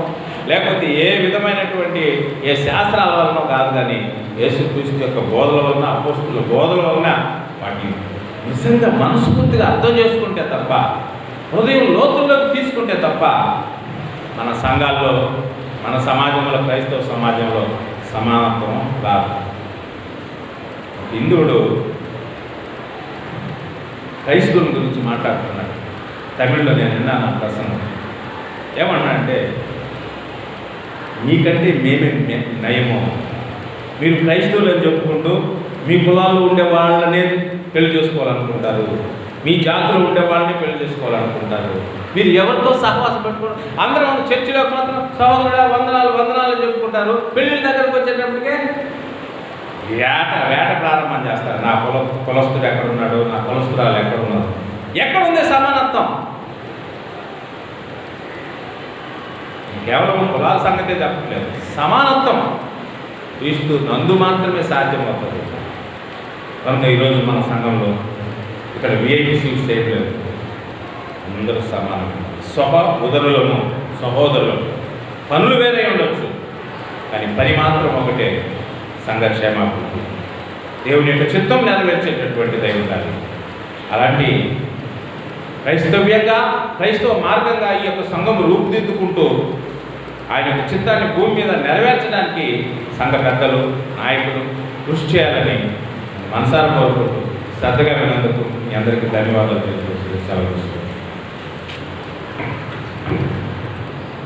లేకపోతే ఏ విధమైనటువంటి ఏ శాస్త్రాల వలన కాదు, కానీ యేసుక్రీస్తు యొక్క బోధల వలన, అపోస్తుల బోధల వలన వాటిని నిజంగా మనస్ఫూర్తిగా అర్థం చేసుకుంటే తప్ప, హృదయం లోతుల్లోకి తీసుకుంటే తప్ప మన సంఘాల్లో, మన సమాజంలో, క్రైస్తవ సమాజంలో సమానత్వం రాదు. హిందువుడు క్రైస్తవుల గురించి మాట్లాడుతున్నాడు. తమిళ్లో నేను విన్నాను ఆ ప్రసంగం. ఏమన్నా అంటే, మీకంటే మేమే నయమో, మీరు క్రైస్తవులు అని చెప్పుకుంటూ మీ కులాల్లో ఉండే వాళ్ళనే పెళ్లి చేసుకోవాలనుకుంటారు, మీ జాతిలో ఉండే వాళ్ళని పెళ్లి చేసుకోవాలనుకుంటారు. మీరు ఎవరితో సహవాసం పెట్టుకుంటారు? అందరం చర్చిలోకి మాత్రం సహోదరుడా వందనాలు చెప్పుకుంటారు. పెళ్ళిళ్ళ దగ్గరకు వచ్చేటప్పటికే వేట ప్రారంభం చేస్తారు. నా కులస్తుడు ఎక్కడున్నాడు, నా కులస్తురాలు ఎక్కడున్నారు, ఎక్కడుంది సమానత్వం? కేవలం కులాల సంగతే చెప్పట్లేదు, సమానత్వం క్రీస్తు నందు మాత్రమే సాధ్యమవుతుంది. కనుక ఈరోజు మన సంఘంలో ఇక్కడ విఐపి సీట్స్ చేయట్లేదు, అందరూ సమానం. ఉదరులను సహోదరులు, పనులు వేరే ఉండొచ్చు కానీ పని మాత్రం ఒకటే, సంఘ క్షేమాభివృద్ధి, దేవుని యొక్క చిత్తం నెరవేర్చేటటువంటి దైవకార్యం. అలాంటి క్రైస్తవ మార్గంగా ఈ యొక్క సంఘం రూపుదిద్దుకుంటూ ఆయన యొక్క చిత్తాన్ని భూమి మీద నెరవేర్చడానికి సంఘ పెద్దలు, నాయకులు కృషి చేయాలని మనసారా కోరుకుంటూ శ్రద్ధగా విన్నందుకు మీ అందరికీ ధన్యవాదాలు తెలియజేస్తూ సెలవు.